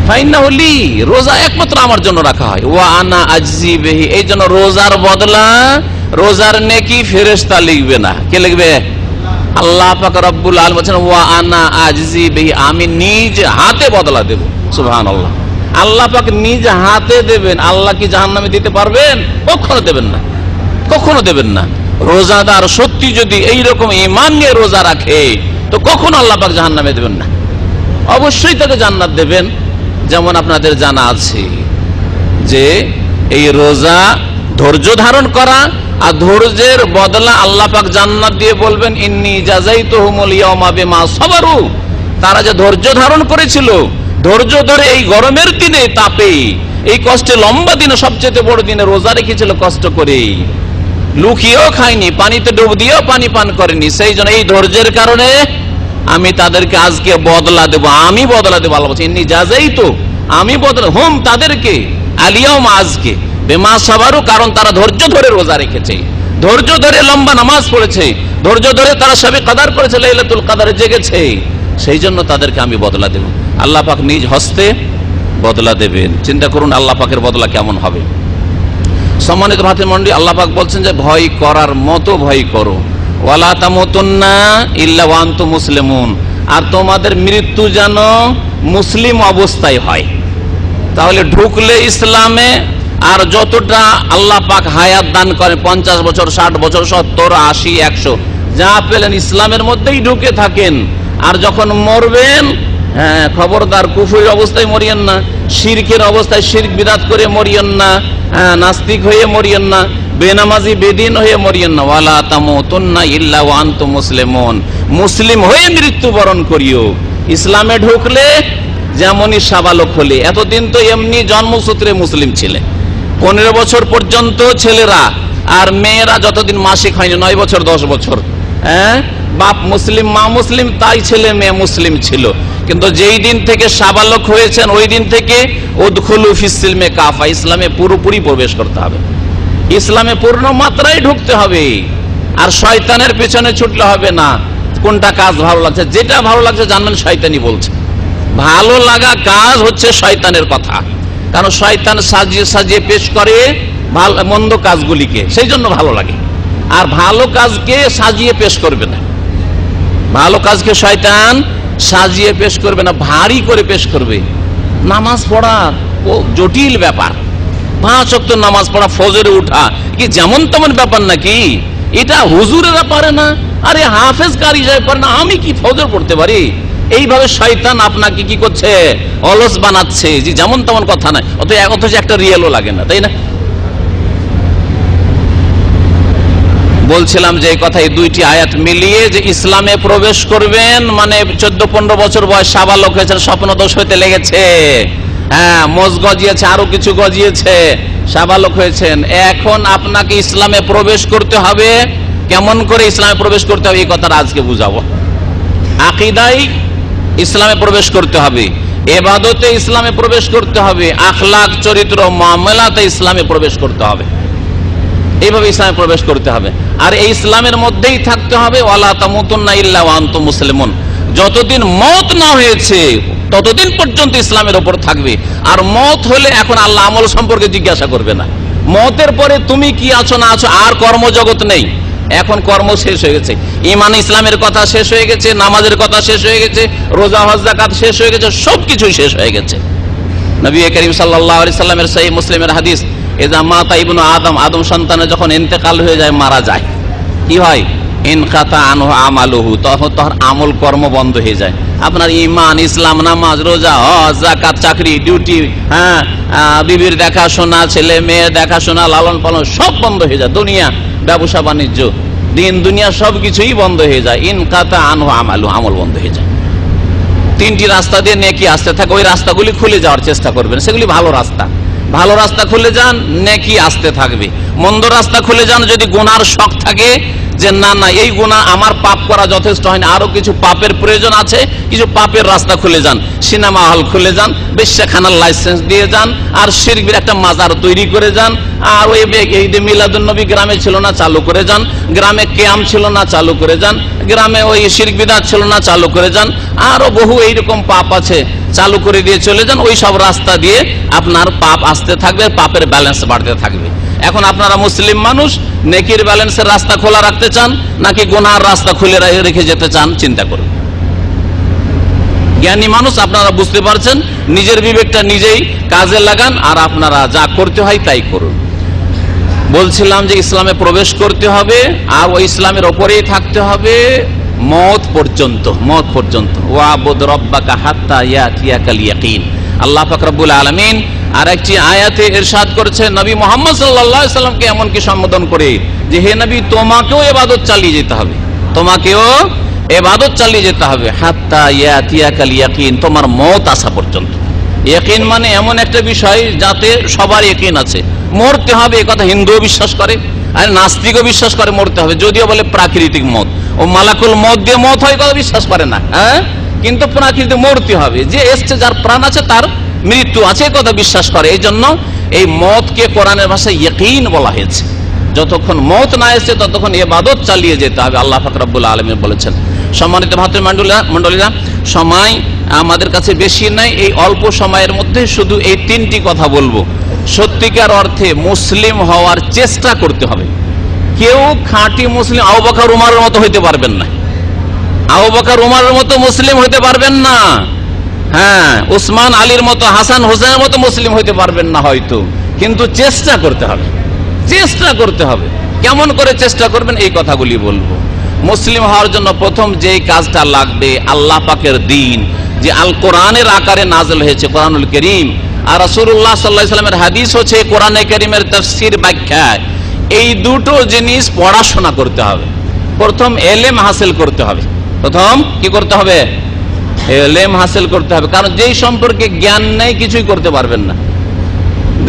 ফাইন্নাহু লি, রোজা একমাত্র আমার জন্য রাখা হয়, ওয়া আনা আজজি বিহি, এই জন্য রোজার বদলা, রোজার নেকি ফেরেশতা লিখবে না, কে লিখবে? আল্লাহ পাক রব্বুল আলামিন বলেন ওয়া আনা আজজি বিহি, আমি নিজ হাতে বদলা দেব। সুবহানাল্লাহ, আল্লাহ পাক নিজ হাতে দেবেন। আল্লাহ কি জাহান্নামে দিতে পারবেন? কখনো দেবেন না, কখনো দেবেন না। রোজাদার সত্যি যদি এইরকম ঈমান নিয়ে রোজা রাখে তো কখনো আল্লাহ পাক জাহান্নামে দেবেন না, অবশ্যই তাকে জান্নাত দেবেন। যেমন আপনাদের জানা আছে যে এই রোজা ধৈর্য ধারণ করা, আর ধৈর্যের বদলা আল্লাহ পাক জান্নাত দিয়ে বলবেন ইন্নী জাযাইতুহুমুল ইয়াওমা বিমা সাবারু, তারা যে ধৈর্য ধারণ করেছিল, ধৈর্য ধরে এই গরমের দিনে, তাপে, এই কষ্টে, লম্বা দিনে, সবচেয়ে বড় দিনে রোজা রেখেছিল কষ্ট করে, লুকিয়েও খায়নি, পানিতে ডুব দিয়েও পানি পান করেনি, সেই জন্য এই ধৈর্যের কারণে আমি তাদেরকে আজকে বদলা দেব, আমি বদলা দেবো। আল্লাহ বলছেন ইন্নী জাযাইতু, আমি বদলা হুম তাদেরকে, আলিয়াউম আজকে, বিমা সাবারু, কারণ তারা ধৈর্য ধরে রোজা রেখেছে, ধৈর্য ধরে লম্বা নামাজ পড়েছে, ধৈর্য ধরে তারা শবে কদর করেছে, লাইলাতুল কদরে জেগেছে, সেই জন্য তাদেরকে আমি বদলা দেব। আল্লাহ পাক নিজ হস্তে বদলা দেবেন। চিন্তা করুন আল্লাহ পাকের বদলা কেমন হবে। সম্মানিত ভাতৃমণ্ডলী, আল্লাহ পাক বলছেন যে ভয় করার মতো ভয় করো, ওয়ালা তামুতুন্না ইল্লা ওয়া আনতুম মুসলিমুন, আর তোমাদের মৃত্যু যেন মুসলিম অবস্থায় হয়। তাহলে ঢুকলে ইসলামে, আর যতটা আল্লাহ পাক হায়াত দান করেন, 50 বছর, 60 বছর, 70, 80, 100, যা পেলেন ইসলামের মধ্যেই ঢুকে থাকেন। আর যখন মরবেন, হ্যাঁ খবরদার কুফরির অবস্থায় মরিয়েন না, শিরকের অবস্থায় শিরক বিদআত করে মরিয়েন না, নাস্তিক হয়ে মরিয়েন না, বেনামাজি বেদিন হয়ে মরিয়েন না। ওয়ালা তামুতুন্না ইল্লা ওয়া আনতুম মুসলিমুন, মুসলিম হয়ে মৃত্যুবরণ করিও। ইসলামে ঢুকলে যেমনই সাবালক হলে, এতদিন তো এমনি জন্মসূত্রে মুসলিম ছিলে, 15 বছর পর্যন্ত ছেলেরা, আর মেয়েরা যতদিন মাসিক হয়নি 9 বছর 10 বছর, হ্যাঁ বাপ মুসলিম মা মুসলিম, তাই ছেলে মেয়ে মুসলিম ছিল। কিন্তু যেই দিন থেকে সাবালক হয়েছেন ওই দিন থেকে উদখুলু ফিস সিলমে কাফা, ইসলামে পুরোপুরি প্রবেশ করতে হবে, ইসলামে পূর্ণ মাত্রায় ঢুকতে হবে। আর শয়তানের পেছনে ছুটলে হবে না। কোনটা কাজ ভালো লাগছে, যেটা ভালো লাগছে জানবেন শয়তানি বলছে। ভালো লাগা কাজ হচ্ছে শয়তানের কথা, কারণ শয়তান সাজিয়ে সাজিয়ে পেশ করে ভালো মন্দ কাজগুলিকে, সেই জন্য ভালো লাগে। আর ভালো কাজকে সাজিয়ে পেশ করবে না, ভালো কাজকে শয়তান সাজিয়ে পেশ করবে না, ভারী করে পেশ করবে। নামাজ পড়া ও জটিল ব্যাপার, 5 ওয়াক্ত নামাজ পড়া, ফজরে উঠা কি যেমন তেমন ব্যাপার নাকি? এটা হুজুরেরা পারে না, আরে হাফেজ কারি সাহেব পারে না, আমি কি ফজর পড়তে পারি? এইভাবে শয়তান আপনাকে কি করছে, অলস বানাচ্ছে, যে যেমন তেমন কথা নাই, অথচ একটা রিয়েলও লাগে না, তাই না? বলছিলাম যে এই কথাই 2টি আয়াত মিলিয়ে যে ইসলামে প্রবেশ করবেন মানে 14-15 বছর বয়স, সাবালক হয়েছেন, স্বপ্ন দোষ হইতে লেগেছে, হ্যাঁ মোজ গজিয়েছে, আরো কিছু গজিয়েছে, সাবালক হয়েছেন, এখন আপনাকে ইসলামে প্রবেশ করতে হবে। কেমন করে ইসলামে প্রবেশ করতে হবে এই কথাটা আজকে বুঝাবো। আকীদায় ইসলামে প্রবেশ করতে হবে, ইবাদতে ইসলামে প্রবেশ করতে হবে, আখলাক চরিত্র মুআমালাতে ইসলামে প্রবেশ করতে হবে। এইভাবে ইসলামে প্রবেশ করতে হবে, আর এই ইসলামের মধ্যেই থাকতে হবে। ওয়ালা তামুতুন্না ইল্লা ওয়া আনতুম মুসলিমুন, যতদিন মওত না হয়েছে ততদিন পর্যন্ত ইসলামের উপর থাকবে। আর মওত হলে এখন আল্লাহ আমল সম্পর্কে জিজ্ঞাসা করবে না। মওতের পরে তুমি কি আছো না আছো, আর কর্মজগৎ নেই, এখন কর্ম শেষ হয়ে গেছে, ঈমান ইসলামের কথা শেষ হয়ে গেছে, নামাজের কথা শেষ হয়ে গেছে, রোজা হজ যাকাত শেষ হয়ে গেছে, সবকিছুই শেষ হয়ে গেছে। নবী করিম সাল্লাল্লাহু আলাইহি সাল্লামের সহিহ মুসলিমের হাদিস, এজা মাতা ইবনু আদম, আদম সন্তানের যখন ইন্তেকাল হয়ে যায়, মারা যায়, কি হয়? ইনকাতা আনহু আমালুহু, তখন তার আমল কর্ম বন্ধ হয়ে যায়। আপনার ঈমান, ইসলাম, নামাজ, রোজা, হজ, যাকাত, চাকরি, ডিউটি, হ্যাঁ বিবির দেখাশোনা, ছেলে মেয়ের দেখাশোনা, লালন পালন সব বন্ধ হয়ে যায়। দুনিয়া, ব্যবসা বাণিজ্য, দিন দুনিয়া সবকিছুই বন্ধ হয়ে যায়। ইনকাতা আনহু আমালু, আমল বন্ধ হয়ে যায়। 3টি রাস্তা দিয়ে নেকি আসতে থাকে, ওই রাস্তাগুলি খুলে যাওয়ার চেষ্টা করবেন, সেগুলি ভালো রাস্তা। ভালো রাস্তা খুলে যান, নেকি আসতে থাকবে। মন্দ রাস্তা খুলে যান, যদি গুনার শখ থাকে যে না না এই গুনাহ আমার পাপ করা যথেষ্ট হয়নি, আরো কিছু পাপের প্রয়োজন আছে, কিছু পাপের রাস্তা খুলে যান। সিনেমা হল খুলে যান, বেশ্যাখানার লাইসেন্স দিয়ে যান, আর শিরকের একটা মাজার তৈরি করে যান, আর ওই ঈদে মিলাদুন নবী গ্রামে ছিল না, চালু করে যান। গ্রামে কিয়াম ছিল না, চালু করে যান। গ্রামে ওই শিরক বিদআত ছিল না, চালু করে যান। আরো বহু এইরকম পাপ আছে, চালু করে দিয়ে চলে যান। ওই সব রাস্তা দিয়ে আপনার পাপ আসতে থাকবে, পাপের ব্যালেন্স বাড়তে থাকবে। এখন আপনারা মুসলিম মানুষ, নেকির ব্যালেন্সের রাস্তা খোলা রাখতে চান নাকি গুনার রাস্তা খুলে রেখে যেতে চান? চিন্তা করুন। জ্ঞানী মানুষ, আপনারা বুঝতে পারছেন, নিজের বিবেকটা নিজেই কাজে লাগান, আর আপনারা যা করতে হয় তাই করুন। বলছিলাম যে ইসলামে প্রবেশ করতে হবে, আর ওই ইসলামের ওপরেই থাকতে হবে মওত পর্যন্ত, মওত পর্যন্ত। ওয়াবুদ রাব্বাকা হাত্তা ইয়াতিয়াকাল ইয়াকিন। আল্লাহ পাক রব্বুল আলামিন আর একটি আয়াতে ইরশাদ করেছেন নবী মুহাম্মদ সাল্লাল্লাহু আলাইহি সাল্লামকে এমন কি সম্বোধন করে যে হে নবী, তোমাকেও ইবাদত চালিয়ে যেতে হবে, তোমাকেও ইবাদত চালিয়ে যেতে হবে হাত্তা ইয়াতিয়াকাল ইয়াকিন, তোমার মওত আসা পর্যন্ত। ইয়াকিন মানে এমন একটা বিষয় যাতে সবার ইয়াকিন আছে, মরতে হবে, এই কথা হিন্দুও বিশ্বাস করে, আর নাস্তিকও বিশ্বাস করে মরতে হবে, যদিও বলে প্রাকৃতিক মত, ও মালাকুল মত দিয়ে মত হয় কথা বিশ্বাস করে না, হ্যাঁ, কিন্তু প্রাকৃতিক মরতে হবে, যে এসছে যার প্রাণ আছে তার মৃত্যু আছে কথা বিশ্বাস করে। এই জন্য এই মতকে কোরআনের ভাষায় ইয়াকিন বলা হয়েছে। যতক্ষণ মত না এসেছে ততক্ষণ ইবাদত চালিয়ে যেতে হবে, আল্লাহ পাক রব্বুল আলামিন বলেছেন। সম্মানিত ভাতৃমণ্ডলীরা, সময় আমাদের কাছে বেশি নাই, এই অল্প সময়ের মধ্যে শুধু এই তিনটি কথা বলবো। সত্যিকার অর্থে মুসলিম হওয়ার চেষ্টা করতে হবে। কেউ খাঁটি মুসলিম আবু বকর উমরের মতো হইতে পারবেন না, আবু বকর উমরের মতো মুসলিম হইতে পারবেন না, হ্যাঁ, উসমান আলীর মতো, হাসান হোসেনের মতো মুসলিম হইতে পারবেন না হয়তো, কিন্তু চেষ্টা করতে হবে, চেষ্টা করতে হবে। কেমন করে চেষ্টা করবেন এই কথাগুলি বলবো। মুসলিম হওয়ার জন্য প্রথম যেই কাজটা লাগবে, আল্লাহ পাকের দ্বীন যে আল কোরআনের আকারে নাযিল হয়েছে, কোরআনুল কারীম, আর রাসূলুল্লাহ সাল্লাল্লাহু আলাইহি ওয়াসাল্লামের হাদিস হচ্ছে কোরআনে কারীমের তাফসীর, ব্যাখ্যা, এই দুটো জিনিস পড়াশোনা করতে হবে। প্রথম ইলম হাসিল করতে হবে, প্রথম কি করতে হবে? ইলম হাসিল করতে হবে, কারণ যেই সম্পর্কে জ্ঞান নেই কিছুই করতে পারবেন না।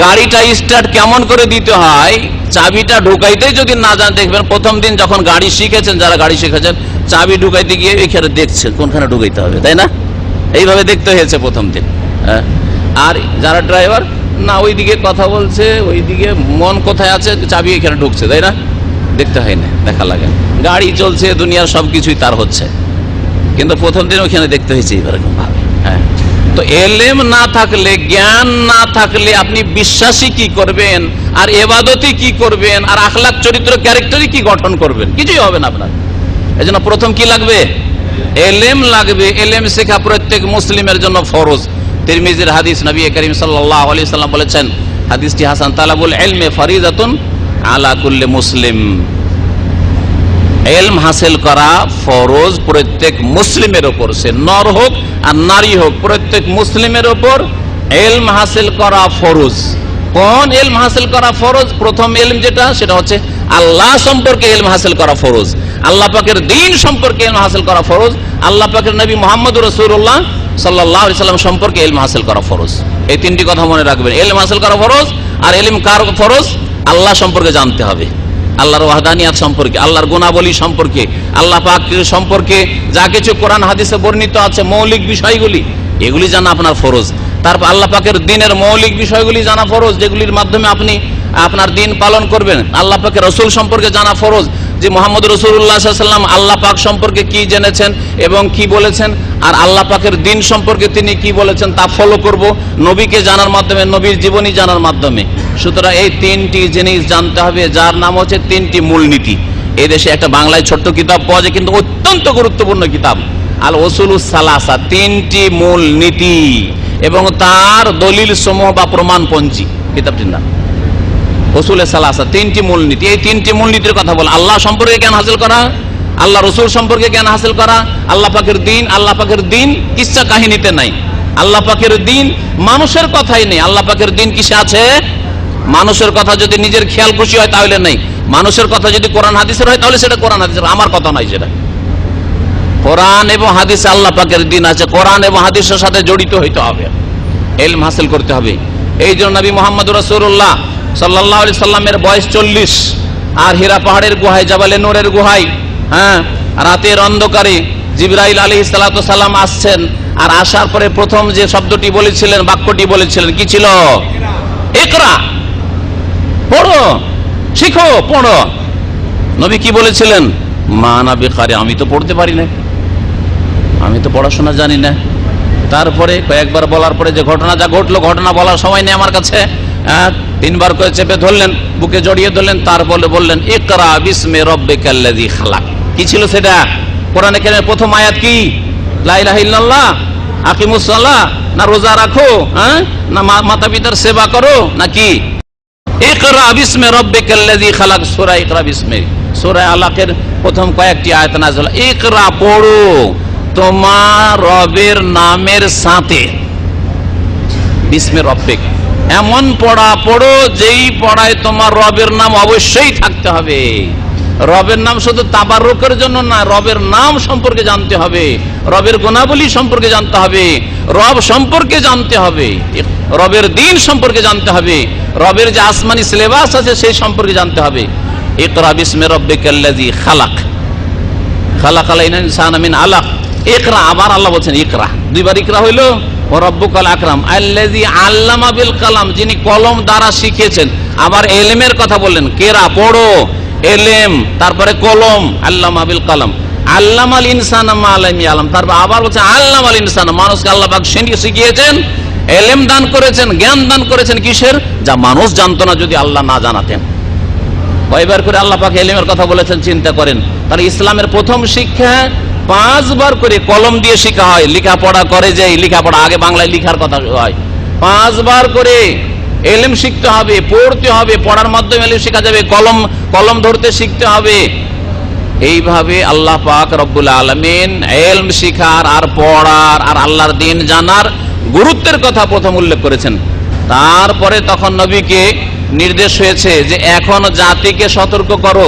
গাড়িটা স্টার্ট কেমন করে দিতে হয়, চাবিটা ঢুকাইতে যদি না জান, দেখবেন প্রথম দিন যখন গাড়ি শিখেছেন, যারা গাড়ি শিখেছেন, চাবি ঢুকাইতে গিয়ে এখানে দেখছেন কোনখানে ঢুকাইতে হবে, তাই না? এইভাবে দেখতে হয়েছে প্রথম দিন। আর যারা ড্রাইভার না, ওইদিকে কথা বলছে, ওইদিকে মন কোথায় আছে, চাবি এখানে ঢুকছে, তাই না? দেখতে হয় না, দেখা লাগে। গাড়ি চলছে, দুনিয়ার সবকিছুই তার হচ্ছে, কিন্তু প্রথম দিন ওখানে দেখতে হয়েছে এরকম ভাবে। হ্যাঁ, তো এলেম না থাকলে, জ্ঞান না থাকলে আপনি বিশ্বাসী কি করবেন, আর ইবাদতি কি করবেন, আর আখলাক চরিত্র ক্যারেক্টারই কি গঠন করবেন, কিছুই হবে না আপনার। এই জন্য প্রথম কি লাগবে? এলেম লাগবে। এলেম শেখা প্রত্যেক মুসলিমের জন্য ফরজ। তিরমিজির হাদিস, নবী করিম সাল্লাল্লাহু আলাইহি সাল্লাম বলেছেন, হাদিসটি হাসান, তালাবুল ইলমি ফরিজাতুন আলা কুল্লি মুসলিম। ইলম হাসিল করা ফরজ প্রত্যেক মুসলিমের উপর, সে নর হোক আর নারী হোক, প্রত্যেক মুসলিমের উপর ইলম হাসিল করা ফরজ। কোন ইলম হাসিল করা ফরজ? প্রথম ইলম যেটা, সেটা হচ্ছে আল্লাহ সম্পর্কে ইলম হাসিল করা ফরজ, আল্লাহ পাকের দ্বীন সম্পর্কে ইলম হাসিল করা ফরজ, আল্লাহ পাকের নবী মুহাম্মদ রাসূলুল্লাহ সাল্লাল্লাহু আলাইহি সাল্লাম সম্পর্কে ইলম হাসিল করা ফরজ। এই তিনটি কথা মনে রাখবেন, ইলম হাসিল করা ফরজ। আর ইলম কার ফরজ? আল্লাহ সম্পর্কে জানতে হবে, আল্লাহর ওয়াহদানিয়াত সম্পর্কে, আল্লাহর গুণাবলী সম্পর্কে, আল্লাহ পাক সম্পর্কে যা কিছু কোরআন হাদিসে বর্ণিত আছে, মৌলিক বিষয়গুলি, এগুলি জানা আপনার ফরজ। তারপর আল্লাহ পাকের দ্বীনের মৌলিক বিষয়গুলি জানা ফরজ, যেগুলির মাধ্যমে আপনি আপনার দ্বীন পালন করবেন। আল্লাহ পাকের রাসূল সম্পর্কে জানা ফরজ, যে মুহাম্মদ রাসূলুল্লাহ সাল্লাল্লাহু আলাইহি ওয়াসাল্লাম আল্লাহ পাক সম্পর্কে কি জেনেছেন এবং কি বলেছেন, আর আল্লাহ পাকের দ্বীন সম্পর্কে তিনি কি বলেছেন তা ফলো করব, নবীকে জানার মাধ্যমে, নবীর জীবনী জানার মাধ্যমে। সুতরাং এই তিনটি জিনিস জানতে হবে, যার নাম হচ্ছে তিনটি মূলনীতি। এই দেশে একটা বাংলায় ছোট্ট কিতাব পাওয়া যায়, কিন্তু অত্যন্ত গুরুত্বপূর্ণ কিতাব, আল উসুলুস সালাসা, তিনটি মূল নীতি এবং তার দলিল সমূহ বা প্রমাণপঞ্জি, কিতাবটির নাম উসুলে সালাসা, তিনটি মূলনীতি। এই তিনটি মূলনীতির কথা বল, আল্লাহ সম্পর্কে জ্ঞান হাসিল করা, আল্লাহ রসুল সম্পর্কে জ্ঞান হাসিল করা, আল্লাহ পাকের দ্বীন। আল্লাহ পাকের দ্বীন কিচ্ছা কাহিনীতে নাই, আল্লাহ পাকের দ্বীন মানুষের কথাই নেই। আল্লাহ পাকের দ্বীন কিসে আছে? মানুষের কথা যদি নিজের খেয়াল খুশি হয় তাহলে নেই, মানুষের কথা যদি কোরআন হাদিসের হয় তাহলে সেটা কোরআন হাদিসের, আমার কথা নয় সেটা। কোরআন এবং হাদিসে আল্লাহ পাকের দ্বীন আছে, কোরআন এবং হাদিসের সাথে জড়িত হইতে হবে, ইলম হাসিল করতে হবে। এই জন্য নবী মুহাম্মদ রাসূলুল্লাহ সাল্লাল্লাহু আলাইহি সাল্লামের বয়স 40, আর হীরা পাহাড়ের গুহায়, জাবালে নূরের গুহায়, হ্যাঁ, রাতের অন্ধকারে জিবরাইল আলাইহিস সালাতু সালাম আসছেন, আর আসার পরে প্রথম যে শব্দটি বলেছিলেন, বাক্যটি বলেছিলেন, কি ছিল? ইকরা, পড়ো, শিখো, পড়ো। নবী কি বলেছিলেন? মা আনা বিকারি, আমি তো পড়তে পারি না, আমি তো পড়াশোনা জানি না। তারপরে কয়েকবার বলার পরে যে ঘটনা যা ঘটলো, ঘটনা বলার সময় নেই আমার কাছে, 3 বার করে চেপে ধরলেন, বুকে জড়িয়ে ধরলেন, তারপরে বললেন ইকরা বিসমি রাব্বিকাল্লাযী খালাক। কি ছিল সেটা? কোরআনে কারীমের প্রথম আয়াত কি? লা ইলাহা ইল্লাল্লাহ, আকিমুস সালাহ, না রোজা রাখো, না মাতা পিতার সেবা করো, নাকি ইকরা বিসমি রাব্বিকাল্লাযী খালাক? সূরা ইকরা বিসমি, সূরা আলাকের প্রথম কয়েকটি আয়াত নাযিল। ইকরা, পড়ো তোমার রবের নামের সাথে, বিসমি রাব্বিক, এমন পড়া পড়ো যেই পড়ায় তোমার রবের নাম অবশ্যই থাকতে হবে। রবের নাম শুধু তাবারুকের জন্য না, রবের নাম সম্পর্কে জানতে হবে, রবের গুণাবলী সম্পর্কে জানতে হবে, রব সম্পর্কে জানতে হবে, রবের দ্বীন সম্পর্কে জানতে হবে, রবের যে আসমানি সিলেবাস আছে সেই সম্পর্কে জানতে হবে। ইকরা বিসমি রাব্বিকাল্লাযী খালাক, খালাকাল ইনসানা মিন আলাক। ইকরা, আবার আল্লাহ বলছেন ইকরা, দুইবার ইকরা হইলো। ও রব্বুকাল আকরাম আল্লাযী আল্লামা বিল কালাম, যিনি কলম দ্বারা শিখিয়েছেন। আবার এলেমের কথা বললেন, কেরা পড়ো, এলেম, তারপরে কলম, আল্লামা বিল কালাম। আল্লামাল ইনসানা মা লাম ইয়ালাম, তারপর আবার বলছে আল্লামাল ইনসানা, মানুষকে আল্লাহ পাক শিখিয়েছেন, এলেম দান করেছেন, জ্ঞান দান করেছেন। কিসের? যা মানুষ জানতো না যদি আল্লাহ না জানাতেন। কয়বার করে আল্লাহ পাক এলেমের কথা বলেছেন চিন্তা করেন। তাহলে ইসলামের প্রথম শিক্ষা 5 বার করে কলম দিয়ে শেখা হয়। লেখাপড়া করে যে লেখাপড়া, আগে বাংলায় লেখার কথা হয়, 5 বার করে এলেম শিখতে হবে, পড়তে হবে, পড়ার মাধ্যমে এলেম শেখা যাবে, কলম ধরতে শিখতে হবে। এইভাবে আল্লাহ পাক রব্বুল আলামিন ইলম শিখার আর পড়ার আর আল্লাহর দ্বীন জানার গুরুত্বের কথা প্রথম উল্লেখ করেছেন। তারপরে তখন নবীকে নির্দেশ হয়েছে যে এখন জাতিকে সতর্ক করো।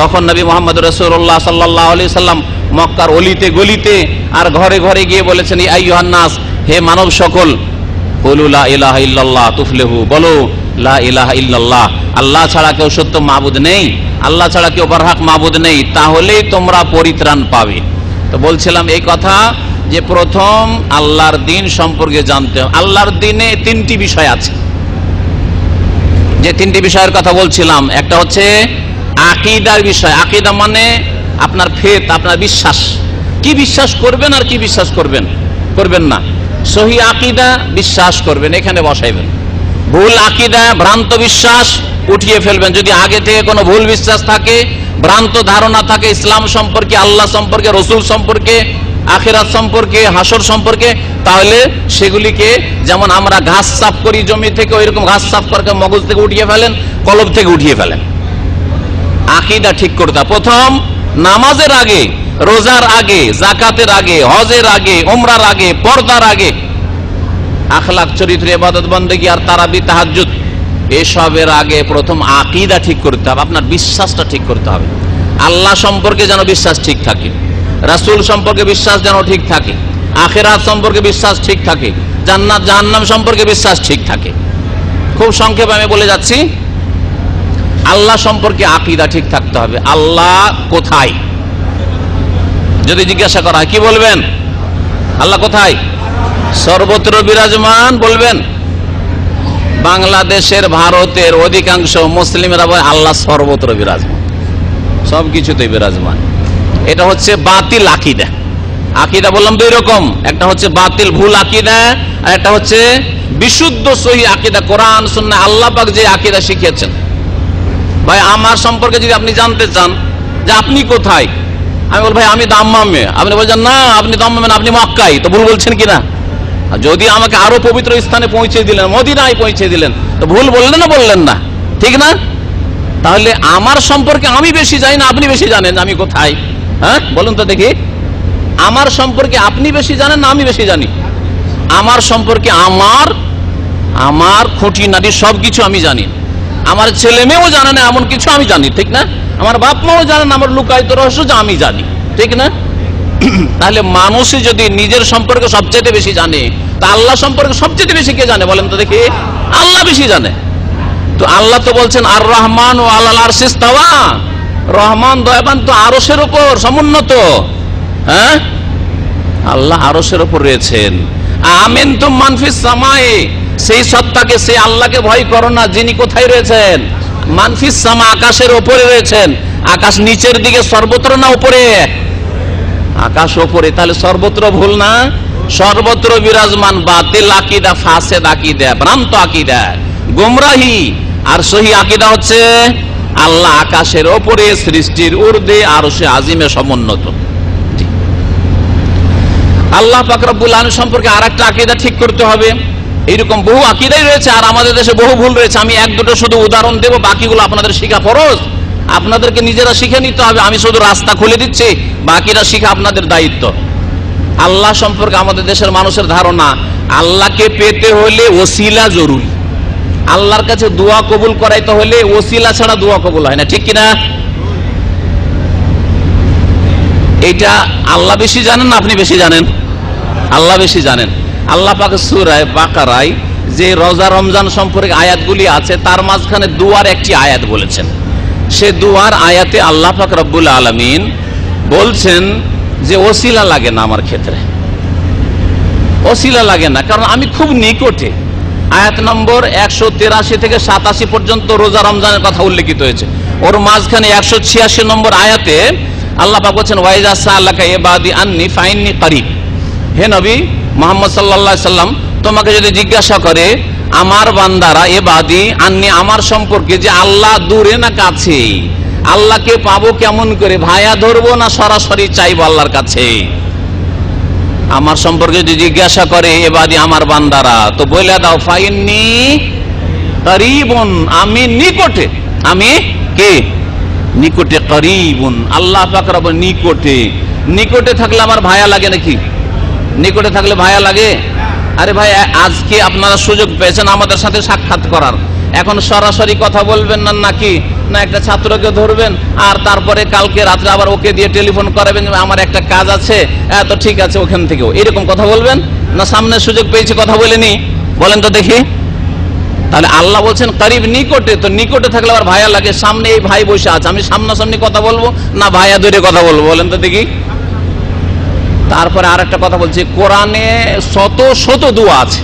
তখন নবী মুহাম্মদ রাসূলুল্লাহ সাল্লাল্লাহু আলাইহি সাল্লাম মক্কার অলিতে গলিতে আর ঘরে ঘরে গিয়ে বলেছেন, ইয়া আইয়ুহান নাস, হে মানব সকল, কুলু লা ইলাহা ইল্লাল্লাহ তুফলিহু, বলো লা ইলাহা ইল্লাল্লাহ, আল্লাহ ছাড়া কেউ সত্য মাবুদ নেই, আল্লাহ ছাড়া কেউ বরহক মাবুদ নেই, তাহলেই তোমরা পরিত্রাণ পাবে। তো বলছিলাম এই কথা যে প্রথম আল্লাহর দ্বীন সম্পর্কে জানতে হবে। আল্লাহর দ্বীনে 3টি বিষয় আছে, যে 3টি বিষয়ের কথা বলছিলাম। একটা হচ্ছে আকীদার বিষয়। আকীদা মানে আপনার ফেথ, আপনার বিশ্বাস, কি বিশ্বাস করবেন আর কি বিশ্বাস করবেন না। সহি আকীদা বিশ্বাস করবেন, এখানে বসাইবেন। ভুল আকীদা, ভ্রান্ত বিশ্বাস উঠিয়ে ফেলবেন। যদি আগে থেকে কোনো ভুল বিশ্বাস থাকে, ভ্রান্ত ধারণা থাকে ইসলাম সম্পর্কে, আল্লাহ সম্পর্কে, রসুল সম্পর্কে, আখিরাত সম্পর্কে, হাসর সম্পর্কে, তাহলে সেগুলিকে যেমন আমরা ঘাস সাফ করি জমি থেকে, ওইরকম ঘাস সাফ করে মগজ থেকে উঠিয়ে ফেলেন, কলব থেকে উঠিয়ে ফেলেন। আকীদা ঠিক করতে প্রথম নামাজের আগে, রোজার আগে, যাকাতের আগে, হজের আগে, উমরার আগে, পর্দার আগে, আখলাক, চরিত্র, ইবাদত, বন্দেগী আর তারাবি, তাহাজ্জুদ, এসবের আগে প্রথম আকীদা ঠিক করতে হবে। আপনার বিশ্বাসটা ঠিক করতে হবে। আল্লাহ সম্পর্কে যেন বিশ্বাস ঠিক থাকে, রাসূল সম্পর্কে বিশ্বাস যেন ঠিক থাকে, আখিরাত সম্পর্কে বিশ্বাস ঠিক থাকে, জান্নাত জাহান্নাম সম্পর্কে বিশ্বাস ঠিক থাকে। খুব সংক্ষেপে আমি বলে যাচ্ছি, আল্লাহ সম্পর্কে আকীদা ঠিক থাকতে হবে। আল্লাহ কোথায় যদি জিজ্ঞাসা করা হয় কি বলবেন? আল্লাহ কোথায়? সর্বত্র বিরাজমান বলবেন। বাংলাদেশের, ভারতের অধিকাংশ মুসলিমরা বলে আল্লাহ সর্বত্র বিরাজমান, সবকিছুতে বিরাজমান। এটা হচ্ছে বাতিল আকীদা। আকীদা বললাম 2 রকম, একটা হচ্ছে বাতিল ভুল আকীদা, আর একটা হচ্ছে বিশুদ্ধ সহি আকীদা, কোরআন সুন্নাহ আল্লাহ পাক যে আকীদা শিখিয়েছেন। ভাই আমার সম্পর্কে যদি আপনি জানতে চান যে আপনি কোথায়, আমি বল ভাই আমি দাম্মামে, আপনি বলছেন না আপনি দাম্মামে না, আপনি মক্কায়, তো ভুল বলছেন কিনা? যদি আমাকে আরো পবিত্র স্থানে পৌঁছে দিলেন, মদিনায় পৌঁছে দিলেন, তো ভুল বললেন না বললেন না? ঠিক না? তাহলে আমার সম্পর্কে আমি বেশি জানি না আপনি বেশি জানেন আমি কোথায়? হ্যাঁ বলুন তো দেখি, আমার সম্পর্কে আপনি বেশি জানেন না আমি বেশি জানি? আমার সম্পর্কে আমার খুঁটিনাটি সবকিছু আমি জানি। আমার ছেলে মেয়েও জানে না এমন কিছু আমি জানি, ঠিক না? আমার বাপ মাও জানে না আমার লুকায়িত রহস্য যা আমি জানি, ঠিক না? তাহলে মানুষই যদি নিজের সম্পর্কে সবচেয়ে বেশি জানে, তা আল্লাহ সম্পর্কে সবচেয়ে বেশি কে জানে বলেন তো দেখি? আল্লাহ বেশি জানে। তো আল্লাহ তো বলছেন আর রহমান ও আলাল আরশি ইস্তাওয়া, রহমান দয়াবান তো আরশের উপর সমুন্নত। হ্যাঁ, আল্লাহ আরশের উপর রয়েছেন। আমিনতুম মান ফিস সামায়ে, সেই সত্তাকে, সেই আল্লাহকে ভয় করো না যিনি কোথায় রয়েছেন? মান ফিস সামা, আকাশের উপরে রয়েছেন। আকাশ নিচের দিকে সর্বত্র না উপরে? আকাশ উপরে, তাহলে সর্বত্র ভুল না, সর্বত্র বিরাজমান। বাতিল আকীদা, ফাসেদ আকীদা, ভ্রান্ত আকীদা, গোমরাহি। আর সহি আকীদা হচ্ছে আল্লাহ আকাশের উপরে, সৃষ্টির ঊর্ধ্বে, আরশে আজিমে সমুন্নত। আল্লাহ পাক রব্বুল আলামিন সম্পর্কে আরেকটা আকীদা ঠিক করতে হবে। এইরকম বহু আকীদাই রয়েছে আর আমাদের দেশে বহু ভুল রয়েছে। আমি 1-2টো শুধু উদাহরণ দেব, বাকিগুলো আপনাদের শিখা ফরজ, আপনাদেরকে নিজেরা শিখে নিতে হবে। আমি শুধু রাস্তা খুলে দিচ্ছি, বাকিরা শিখা আপনাদের দায়িত্ব। আল্লাহ সম্পর্কে আমাদের দেশের মানুষের ধারণা, আল্লাহকে পেতে হলে ওসিলা জরুরি। আল্লাহর কাছে দোয়া কবুল করাইতে হলে ওসিলা ছাড়া দোয়া কবুল হয় না, ঠিক কিনা? এইটা আল্লাহ বেশি জানেন না আপনি বেশি জানেন? আল্লাহ বেশি জানেন। আল্লাহ পাক সূরা বাকারায় যে রোজা রমজান সম্পর্কে আয়াতগুলি আছে তার মাঝখানে দুয়ার একটি আয়াত বলেছেন, সে দুয়ার আয়াতে আল্লাহ পাক রব্বুল আলামিন বলছেন যে ওসিলা লাগে না আমার ক্ষেত্রে, ওসিলা লাগে না, কারণ আমি খুব নিকটে। আয়াত নম্বর 183 থেকে 87 পর্যন্ত রোজা রমজানের কথা উল্লেখিত হয়েছে। ওর মাঝখানে 186 নম্বর আয়াতে আল্লাহ পাক বলছেন ওয়াইজা সাআলাকা ইবাদি আন্নি ফাইন্নী করিব। হে নবী মুহাম্মদ সাল্লাল্লাহু আলাইহি সাল্লাম, তোমাকে যদি জিজ্ঞাসা করে আমার বান্দারা ইবাদি আন্নি আমার সম্পর্কে, যে আল্লাহ দূরে না কাছে, আল্লাহকে পাবো কেমন করে, ভায়া ধরবো না সরাসরি চাইবো আল্লাহর কাছে, আমার সম্পর্কে যদি জিজ্ঞাসা করে ইবাদি আমার বান্দারা, তো বলে দাও ফাইন্নী করিবুন, আমি নিকটে। আমি কে? নিকটে, করিবুন, আল্লাহ পাক রব্বুল নিকটে। নিকটে থাকলে আমার ভায়া লাগে নাকি? নিকটে থাকলে ভায়া লাগে? আরে ভাই, আজকে আপনারা সুযোগ পেয়েছেন আমাদের সাথে সাক্ষাৎ করার, এখন সরাসরি কথা বলবেন না নাকি, না একটা ছাত্রকে ধরবেন আর তারপরে কালকে রাত্রে আবার ওকে দিয়ে টেলিফোন করাবেন আমার একটা কাজ আছে, তো ঠিক আছে ওখান থেকেও এরকম কথা বলবেন না? সামনে সুযোগ পেয়েছি কথা বলেনি, বলেন তো দেখি। তাহলে আল্লাহ বলছেন করিব, নিকটে। তো নিকটে থাকলে আবার ভায়া লাগে, সামনে এই ভাই বসে আছে, আমি সামনাসামনি কথা বলবো না ভায়া ধরে কথা বলবো, বলেন তো দেখি। তারপরে আর একটা কথা বলছি, কোরআনে শত শত দোয়া আছে,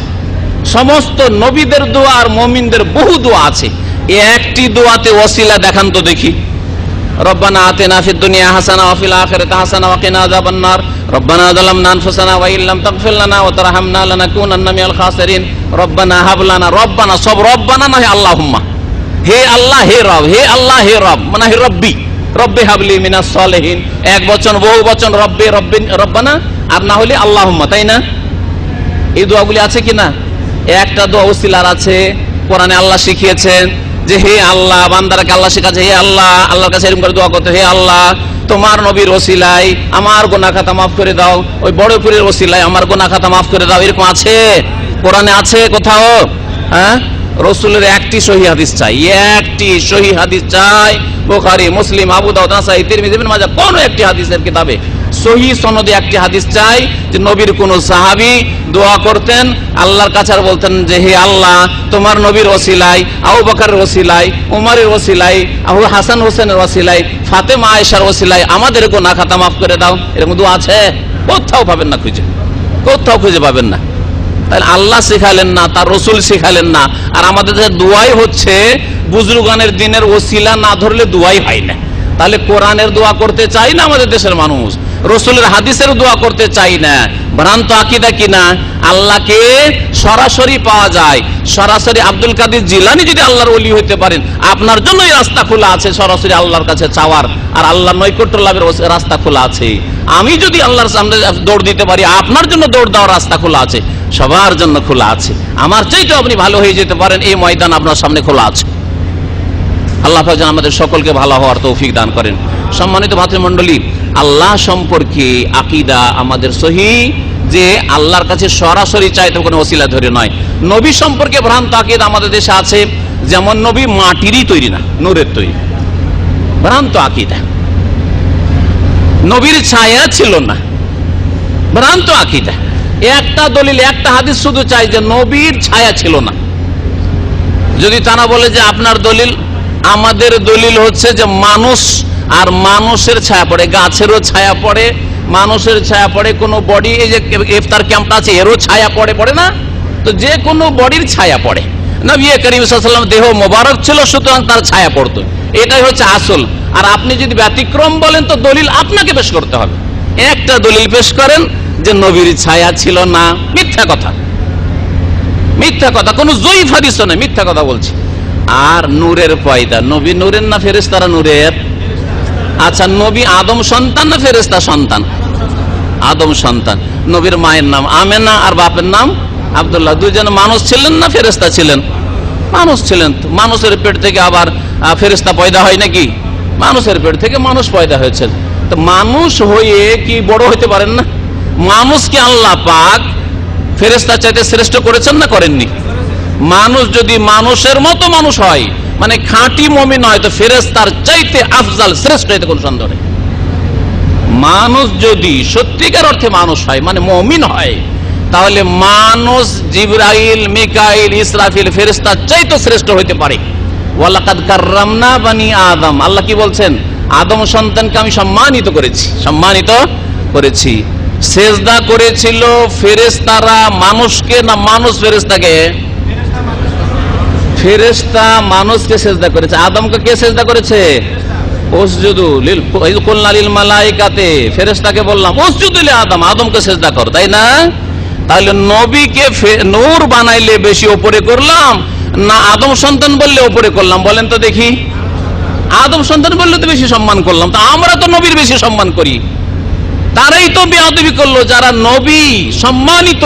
সমস্ত নবীদের দোয়া আর মুমিনদের বহু দোয়া আছে। একটি দোয়াতে ওসিলা দেখান তো দেখি। রব্বানা আতিনা ফিদ দুনিয়া হাসানা ওয়া ফিল আখিরাতি হাসানা ওয়া কিনা আযাবান নার রব্বানা যালামনা আনফুসানা ওয়া ইল্লাম তাগফির লানা ওয়া তারহামনা লানাকুনান্না মিনাল খাসিরিন রব্বানা হাব লানা। রব্বানা সব রব্বানা না, হে আল্লাহুম্মা, হে আল্লাহ হে রব, হে আল্লাহ হে রব, মানে হে রব্বি, রব্বি হাবলি মিনাস সালিহিন। এক বচন বহু বচন, রব্বি রব্বিন রব্বানা, আর না হলে আল্লাহুম্মা, তাই না? এই দোয়াগুলি আছে কিনা? একটা দোয়া ওসিলার আছে, কোরআনে আল্লাহ শিখিয়েছেন যে হে আল্লাহ, বান্দারাকে আল্লাহ শিখাচ্ছে হে আল্লাহ, আল্লাহর কাছে এরকম করে দোয়া করতে, হে আল্লাহ তোমার নবীর ওসিলায় আমার গুনাহ খাতা মাফ করে দাও, ওই বড় পীরের ওসিলায় আমার গুনাহ খাতা মাফ করে দাও, এরকম আছে কোরআনে? আছে কোথাও? হ্যাঁ, রাসূলের একটি সহিহ হাদিস চাই, একটি সহিহ হাদিস চাই, বুখারী মুসলিম আবু দাউদ নাসাঈ তিরমিজি ইবনে মাজাহ কোন একটি হাদিসের কিতাবে সহিহ সনদে একটি হাদিস চাই যে নবীর কোন সাহাবী দোয়া করতেন আল্লাহর কাছে আর বলতেন যে হে আল্লাহ তোমার নবীর ওসিলায়, আবু বকরের ওসিলায়, উমরের ওসিলায়, আবু হাসান হোসেনের ওসিলায়, ফাতেমা আয়েশার ওসিলায় আমাদের গুনাহ খাতা মাফ করে দাও, এরকম দোয়া আছে? কোথাও পাবেন না, খুঁজে কোথাও খুঁজে পাবেন না। তাহলে আল্লাহ শিখালেন না, তার রসুল শিখালেন না, আর আমাদের দোয়াই হচ্ছে বুজুর্গানের দিনের ওসিলা না ধরলে দোয়াই হয় না। তাহলে কোরআনের দোয়া করতে চাই না আমাদের দেশের মানুষ, রসুলের হাদিসের দোয়া করতে চাই না। ভ্রান্ত আকীদা কিনা? আল্লাহকে সরাসরি পাওয়া যায়, সরাসরি আব্দুল কাদের জিলানী যদি আল্লাহর ওলি হইতে পারেন, আপনার জন্যই রাস্তা খোলা আছে সরাসরি আল্লাহর কাছে চাওয়ার, আর আল্লাহর নৈকট্য লাভের রাস্তা খোলা আছে। আমি যদি আল্লাহর সামনে দৌড় দিতে পারি, আপনার জন্য দৌড় দেওয়ার রাস্তা খোলা আছে, সবার জন্য খোলা আছে। আমার চাইতে আপনি ভালো হয়ে যেতে পারেন, এই ময়দান আপনার সামনে খোলা আছে। আল্লাহ পাক যেন আমাদের সকলকে ভালো হওয়ার তৌফিক দান করেন। সম্মানিত ভাতৃমণ্ডলী, আল্লাহ সম্পর্কে আকীদা আমাদের সহিহ, যে আল্লাহর কাছে সরাসরি চাইতে কোনো ওসিলা ধরে নয়। নবী সম্পর্কে ভ্রান্ত আকীদা আমাদের দেশে আছে, যেমন নবী মাটিরই তৈরি না, নূরের তৈরি, ভ্রান্ত আকীদা। নবীর ছায়া ছিল না, ভ্রান্ত আকীদা। একটা দলিল, একটা হাদিস শুধু চাই যে নবীর ছায়া ছিল না। যদি তারা বলে যে আপনার দলিল, আমাদের দলিল হচ্ছে যে মানুষ আর মানুষের ছায়া পড়ে, গাছেরও ছায়া পড়ে, মানুষের ছায়া পড়ে, কোনো বডি, এই যে ইফতার ক্যাম্পটা আছে এরও ছায়া পড়ে, পড়ে না? তো যে কোনো বডির ছায়া পড়ে। নবী করিম সাল্লাল্লাহু আলাইহি ওয়াসাল্লাম দেহ মোবারক ছিল, সুতরাং তার ছায়া পড়তো, এটাই হচ্ছে আসল। আর আপনি যদি ব্যতিক্রম বলেন তো দলিল আপনাকে পেশ করতে হবে। একটা দলিল পেশ করেন যে নবীর ছায়া ছিল না, মিথ্যা কথা, মিথ্যা কথা, কোনো জয়ীফ হাদিসও নেই, মিথ্যা কথা বলছি। আর নূরের পয়দা, নবী নূরের না ফেরেশতারা নূরের? আচ্ছা, নবী আদম সন্তান না ফেরেশতা সন্তান? আদম সন্তান। নবীর মায়ের নাম আমেনা আর বাপের নাম আব্দুল্লাহ। দুইজন মানুষ ছিলেন না ফেরেশতা ছিলেন? মানুষ ছিলেন। তো মানুষের পেট থেকে আবার ফেরেশতা পয়দা হয় নাকি? মানুষের পেট থেকে মানুষ পয়দা হয়েছে। তো মানুষ হয়ে কি বড় হইতে পারেন না? মানুষকে আল্লাহ পাক ফেরেশতা চাইতে শ্রেষ্ঠ করেছেন না করেননি? মানুষ যদি মানুষের মতো মানুষ হয়, মানে খাঁটি মুমিন হয়, তো ফেরেশতার চাইতে আফজাল, শ্রেষ্ঠ, এতে কোনো সন্দেহ নেই। মানুষ যদি সত্যিকার অর্থে মানুষ হয়, মানে মুমিন হয়, তাহলে মানুষ জিবরাইল, মিকাইল, ইসরাফিল ফেরেশতার চাইতে শ্রেষ্ঠ হইতে পারে। ওয়ালাকাদ কাররামনা বানি আদম। আল্লাহ কি বলছেন? আদম সন্তানকে আমি সম্মানিত করেছি। সেজদা করেছিল ফেরেশতারা মানুষকে, না মানুষ ফেরেশতাকে? ফেরেশতা মানুষকে সেজদা করেছে। আদমকে কে সেজদা করেছে? উসজুদু লিল কুলনা লিল মালাইকাতে, ফেরেশতাকে বললাম উসজুদু লি আদম, আদমকে সেজদা কর, তাই না? তাহলে নবীকে নূর বানাইলে বেশি উপরে করলাম, না আদম সন্তান বললে উপরে করলাম? বলেন তো দেখি। আদম সন্তান বললে তো বেশি সম্মান করলাম, তা আমরা তো নবীর বেশি সম্মান করি। তারাই তো বেয়াদবি করলো যারা নবী সম্মানিত,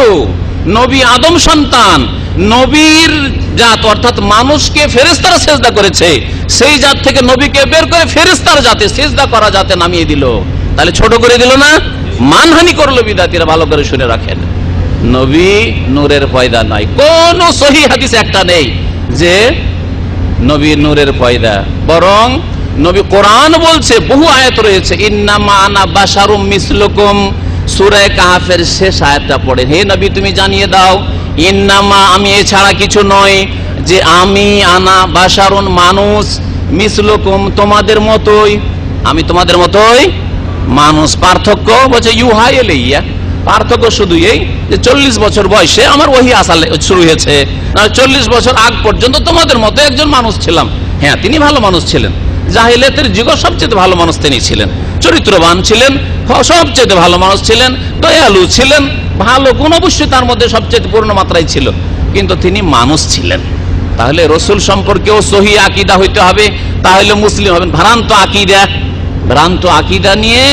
নবী আদম সন্তান, নবীর জাত অর্থাৎ মানুষকে ফেরেশতারা সেজদা করেছে, সেই জাত থেকে নবীকে বের করে ফেরেশতার জাতে সেজদা করা জাতে নামিয়ে দিল। তাহলে ছোট করে দিল না? মানহানি করলো বিদাতীরা। ভালো করে শুনে রাখেন, নবী নূরের পয়দা নয়। কোন সহিহ হাদিস একটা নেই যে নবী নূরের পয়দা, বরং নবী কোরআন বলছে, বহু আয়াত রয়েছে, ইন্নামা আনা বাশারুম মিসলুকুম, সূরা কাহফের শেষ আয়াতটা পড়ে, হে নবী তুমি জানিয়ে দাও, ইন্নামা আমি এছাড়া কিছু নয়, যে আমি আনা বাশারুন মানুষ, মিসলুকুম তোমাদের মতোই, আমি তোমাদের মতোই মানুষ। পার্থক্য বলছে ইউহা ইলাইয়া, পার্থক্য শুধু এই যে 40 বছর বয়সে আমার ওহী আসা শুরু হয়েছে, 40 বছর আগ পর্যন্ত তোমাদের মতো একজন মানুষ ছিলাম। হ্যাঁ, তিনি ভালো মানুষ ছিলেন, জাহিলিয়াতের যুগে সবচেয়ে ভালো মানুষ তিনি ছিলেন, চরিত্রবান ছিলেন, সবচেয়ে ভালো মানুষ ছিলেন, দয়ালু ছিলেন, ভালো গুণ অবশ্যই তার মধ্যে সবচেয়ে পূর্ণ মাত্রায় ছিল, কিন্তু তিনি মানুষ ছিলেন। তাহলে রসুল সম্পর্কেও সহি আকীদা হইতে হবে, তাহলে মুসলিম হবেন। ভ্রান্ত আকীদা নিয়ে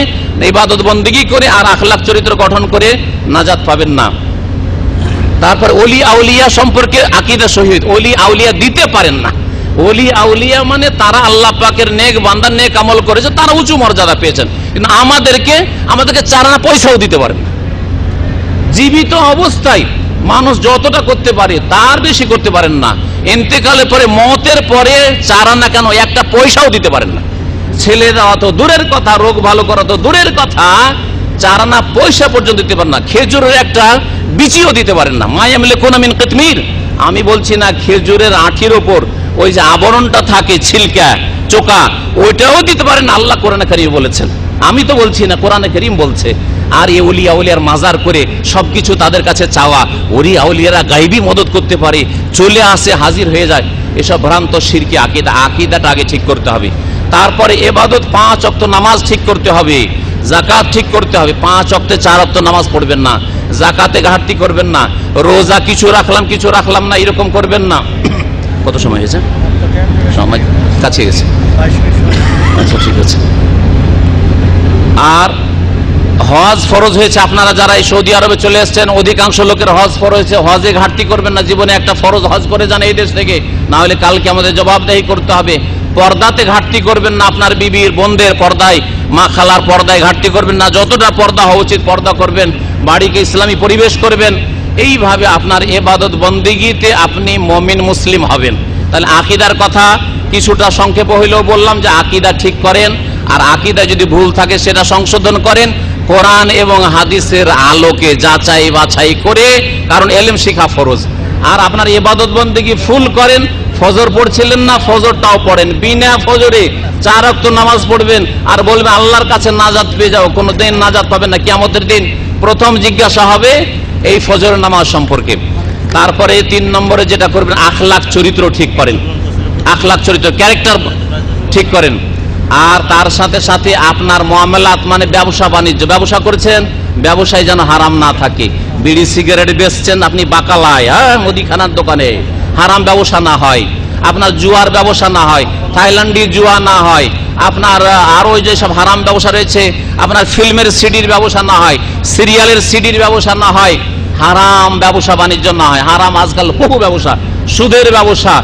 ইবাদত বন্দেগী করে আর আখলাক চরিত্র গঠন করে নাজাত পাবেন না। তারপর ওলি আউলিয়া সম্পর্কে আকীদা সহি, ওলি আউলিয়া দিতে পারেন না। ওলি আউলিয়া মানে তারা আল্লাহ পাকের নেক বান্দা, নেক আমল করেছে, তারা উঁচু মর্যাদা পেয়েছেন, কিন্তু আমাদেরকে 4 আনা পয়সাও দিতে পারেন না। জীবিত অবস্থায় মানুষ যতটা করতে পারে তার বেশি করতে পারেন না, ইন্তেকালের পরে, মওতের পরে 4 আনা কেন, একটা পয়সাও দিতে পারেন না। ছেলে দেওয়া তো দূরের কথা, রোগ ভালো করা তো দূরের কথা, 4 আনা পয়সা পর্যন্ত দিতে পারেন না। খেজুরের একটা বিচিও দিতে পারেন না। মায়ামলিকুনা মিন কিতমির, আমি বলছি না খেজুরের আঠির ওপর ওই যে আবরণটা থাকে, ছিলকা চোকা, ওইটাও দিতে পারেন না। আল্লাহ কোরআনে কারীমে বলেছেন, আমি তো বলছি না, কোরআনে কারীম বলছে। আর এই ওলি আউলিয়ার মাজার করে সবকিছু তাদের কাছে চাওয়া, ওলি আউলিয়ারা গায়বী মদত করতে পারে, চলে আসে, হাজির হয়ে যায়, এসব ভ্রান্ত শিরকি আকীদা। আকীদাটা আগে ঠিক করতে হবে, তারপরে ইবাদত 5 ওয়াক্ত নামাজ ঠিক করতে হবে, যাকাত ঠিক করতে হবে। 5 ওয়াক্তে 4 ওয়াক্ত নামাজ পড়বেন না, যাকাতে ঘাটতি করবেন না, রোজা কিছু রাখলাম না, এরকম করবেন না। কত সময় হয়েছে? সময় কাছে গেছে, আচ্ছা ঠিক আছে। আর হজ ফরজ হয়েছে, আপনারা যারা এই সৌদি আরবে চলে এসেছেন, অধিকাংশ লোকের হজ ফরজ হয়েছে, হজে ঘাটতি করবেন না। জীবনে একটা ফরজ হজ করে যান এই দেশ থেকে, না হলে কালকে আমাদের জবাবদেহি করতে হবে। পর্দাতে ঘাটতি করবেন না, আপনার বিবির বোনদের পর্দায়, মা খালার পর্দায় ঘাটতি করবেন না, যতটা পর্দা হওয়া উচিত পর্দা করবেন, বাড়িকে ইসলামী পরিবেশ করবেন। এইভাবে আপনার ইবাদত বন্দেগীতে আপনি মুমিন মুসলিম হবেন। তাহলে আকীদার কথা কিছুটা সংক্ষেপ হইলেও বললাম যে আকীদা ঠিক করেন, আর আকীদা যদি ভুল থাকে সেটা সংশোধন করেন কোরআন এবং হাদিসের আলোকে যাচাই বাছাই করে, কারণ ইলম শিখা ফরজ। আর আপনার ইবাদত বন্দেগী ফুল করেন, ফজর পড়ছিলেন না, ফজরটাও পড়েন, বিনা ফজরে 4 ওয়াক্ত নামাজ পড়বেন, আর বলবেন আল্লাহর কাছে নাজাত পেয়ে যাও। কোনোদিন নাজাত পাবেন না। কিয়ামতের দিন প্রথম জিজ্ঞাসা হবে এই ফজরের নামাজ সম্পর্কে। তারপরে 3 নম্বরে যেটা করবেন, আখলাক চরিত্র ঠিক করেন, আখলাক চরিত্র, ক্যারেক্টার ঠিক করেন। আর তার সাথে সাথে আপনার মুআমালাত মানে ব্যবসা বাণিজ্য, ব্যবসা করছেন, ব্যবসায় যেন হারাম না থাকে। বিড়ি সিগারেট বেচছেন আপনি বাকালায়, মুদিখানার দোকানে, হারাম ব্যবসা না হয়। আপনার জুয়ার ব্যবসা না হয়, থাইল্যান্ডি জুয়া না হয়, আপনার আরো যেসব হারাম ব্যবসা রয়েছে, আপনার ফিল্মের সিডির ব্যবসা না হয়, সিরিয়ালের সিডির ব্যবসা না হয়, হারাম ব্যবসা বাণিজ্য না হয়। হারাম আজকাল বহু ব্যবসা, সুদের ব্যবসা,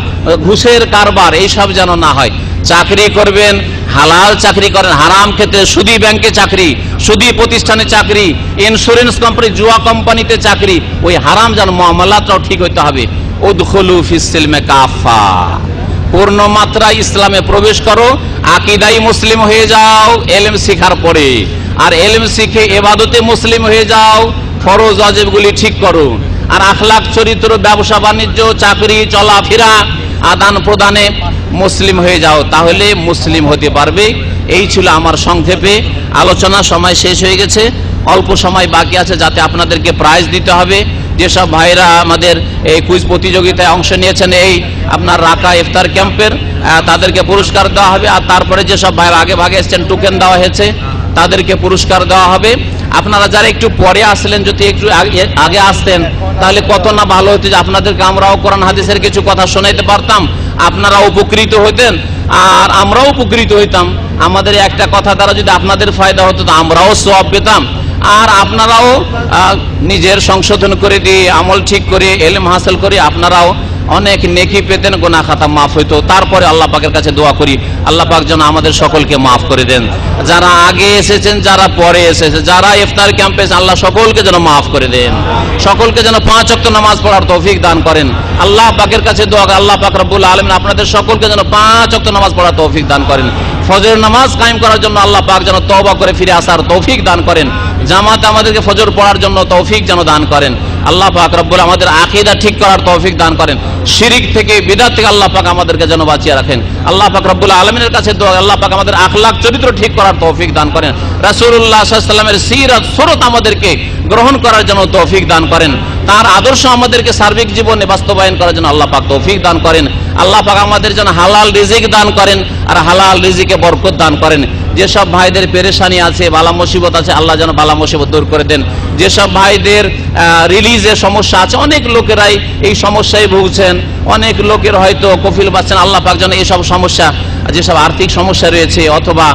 ঘুষের কারবার, এইসব যেন না হয়। চাকরি করবেন, হালাল চাকরি করেন, হারাম ক্ষেত্রে সুদী ব্যাংকে চাকরি, সুদী প্রতিষ্ঠানে চাকরি, ইন্স্যুরেন্স কোম্পানি, জুয়া কোম্পানিতে চাকরি, ওই হারাম যেন মুআমালাতটাও ঠিক হইতে হবে। উদখুলু ফিস সিলমে কাফা, পূর্ণ মাত্রায় ইসলামে প্রবেশ করো, আকীদাই মুসলিম হয়ে যাও ইলম শিখার পরে, আর ইলম শিখে ইবাদতে মুসলিম হয়ে যাও, ফরজ ওয়াজিবগুলি ঠিক করো। আর আখলাক চরিত্র, ব্যবসা বাণিজ্য, চাকরি, চলাফেরা, আদান প্রদানে মুসলিম হয়ে যাও, তাহলে মুসলিম হতে পারবে। এই ছিল আমার সংক্ষেপে আলোচনা। সময় শেষ হয়ে গেছে, অল্প সময় বাকি আছে, যাতে আপনাদেরকে প্রাইজ দিতে হবে। যেসব ভাইরা আমাদের এই কুইজ প্রতিযোগিতায় অংশ নিয়েছেন এই আপনার রাকা ইফতার ক্যাম্পের, তাদেরকে পুরস্কার দেওয়া হবে। আর তারপরে যেসব ভাইরা আগে ভাগে এসেছেন, টোকেন দেওয়া হয়েছে, তাদেরকে পুরস্কার দেওয়া হবে। আপনারা যারা একটু পরে আসলেন, যদি একটু আগে আসতেন তাহলে কত না ভালো হতো, যে আপনাদেরকে আমরাও কোরআন হাদিসের কিছু কথা শোনাইতে পারতাম, আপনারা উপকৃত হইতেন আর আমরাও উপকৃত হইতাম। আমাদের একটা কথা দ্বারা যদি আপনাদের ফায়দা হতো, তো আমরাও সওয়াব পেতাম, আর আপনারাও নিজের সংশোধন করে দিয়ে আমল ঠিক করে ইলম হাসিল করে আপনারাও অনেক নেকি পেতেন, গুনাহ খাতা মাফ হইতো। তারপরে আল্লাহ পাকের কাছে দোয়া করি, আল্লাহ পাক যেন আমাদের সকলকে মাফ করে দেন। যারা আগে এসেছেন, যারা পরে এসেছে, যারা ইফতার ক্যাম্পে, আল্লাহ সকলকে যেন মাফ করে দেন, সকলকে যেন 5 ওয়াক্ত নামাজ পড়ার তৌফিক দান করেন। আল্লাহ পাকের কাছে দোয়া, আল্লাহ পাক রব্বুল আলামিন আপনাদের সকলকে যেন 5 ওয়াক্ত নামাজ পড়ার তৌফিক দান করেন। ফজরের নামাজ কায়েম করার জন্য আল্লাহ পাক যেন তওবা করে ফিরে আসার তৌফিক দান করেন। জামাতে আমাদেরকে ফজর পড়ার জন্য তৌফিক যেন দান করেন। আল্লাহ পাক রব্বুল আমাদের আকীদা ঠিক করার তৌফিক দান করেন। শিরিক থেকে, বিদআত থেকে আল্লাহ পাক আমাদেরকে যেন বাঁচিয়ে রাখেন। আল্লাহ পাক রব্বুল আলামিনের কাছে দোয়া, আল্লাহ পাক আমাদের আখলাক চরিত্র ঠিক করার তৌফিক দান করেন। রাসূলুল্লাহ সাল্লাল্লাহু আলাইহি ওয়াসাল্লামের সিরাত সুরত আমাদেরকে গ্রহণ করার জন্য তৌফিক দান করেন। তার আদর্শ আমাদেরকে সার্বিক জীবনে বাস্তবায়ন করার জন্য আল্লাহ পাক তৌফিক দান করেন। আল্লাহ পাক আমাদের জন্য হালাল রিজিক দান করেন আর হালাল রিজিকে বরকত দান করেন। যেসব ভাইদের পেরেশানি আছে, বালা মুসিবত আছে, আল্লাহ যেন বালা মুসিবত দূর করে দেন। যেসব ভাইদের রিলিজের সমস্যা আছে, অনেক লোকেরাই এই সমস্যায় ভুগছেন, অনেক লোকের হয়তো কফিল পাচ্ছেন, আল্লাহ পাক যেন এইসব সমস্যা, যেসব আর্থিক সমস্যা রয়েছে অথবা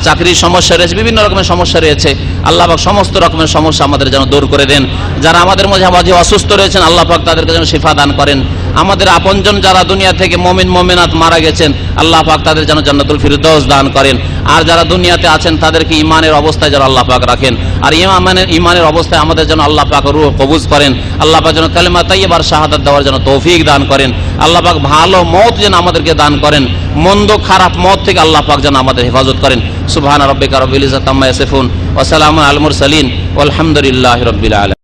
চাকরির সমস্যা রয়েছে, বিভিন্ন রকমের সমস্যা রয়েছে, আল্লাহ পাক সমস্ত রকমের সমস্যা আমাদের যেন দূর করে দেন। যারা আমাদের মাঝে অসুস্থ রয়েছেন, আল্লাহ পাক তাদেরকে যেন শিফা দান করেন। আমাদের আপনজন যারা দুনিয়া থেকে মুমিন মুমিনাত মারা গেছেন, আল্লাহ পাক তাদের যেন জান্নাতুল ফিরদৌস দান করেন। আর যারা দুনিয়াতে আছেন তাদেরকে ঈমানের অবস্থায় যেন আল্লাহ পাক রাখেন, আর ঈমানের অবস্থায় আমাদের যেন আল্লাহ পাক রূহ কবুজ করেন। আল্লাহ পাক যেন কালিমা তাইয়্যিবার শাহাদাত দেওয়ার জন্য তৌফিক দান করেন। আল্লাহ পাক ভালো মওত যেন আমাদেরকে দান করেন, মন্দ খারাপ মওত থেকে আল্লাহ পাক যেন আমাদের হেফাজত করেন। সুবহানা রাব্বিকা রাব্বিল ইজ্জাতি আম্মা ইয়াসিফুন ওয়া সালামুন আলাল মুরসালিন ওয়ালহামদুলিল্লাহি রাব্বিল আলামিন।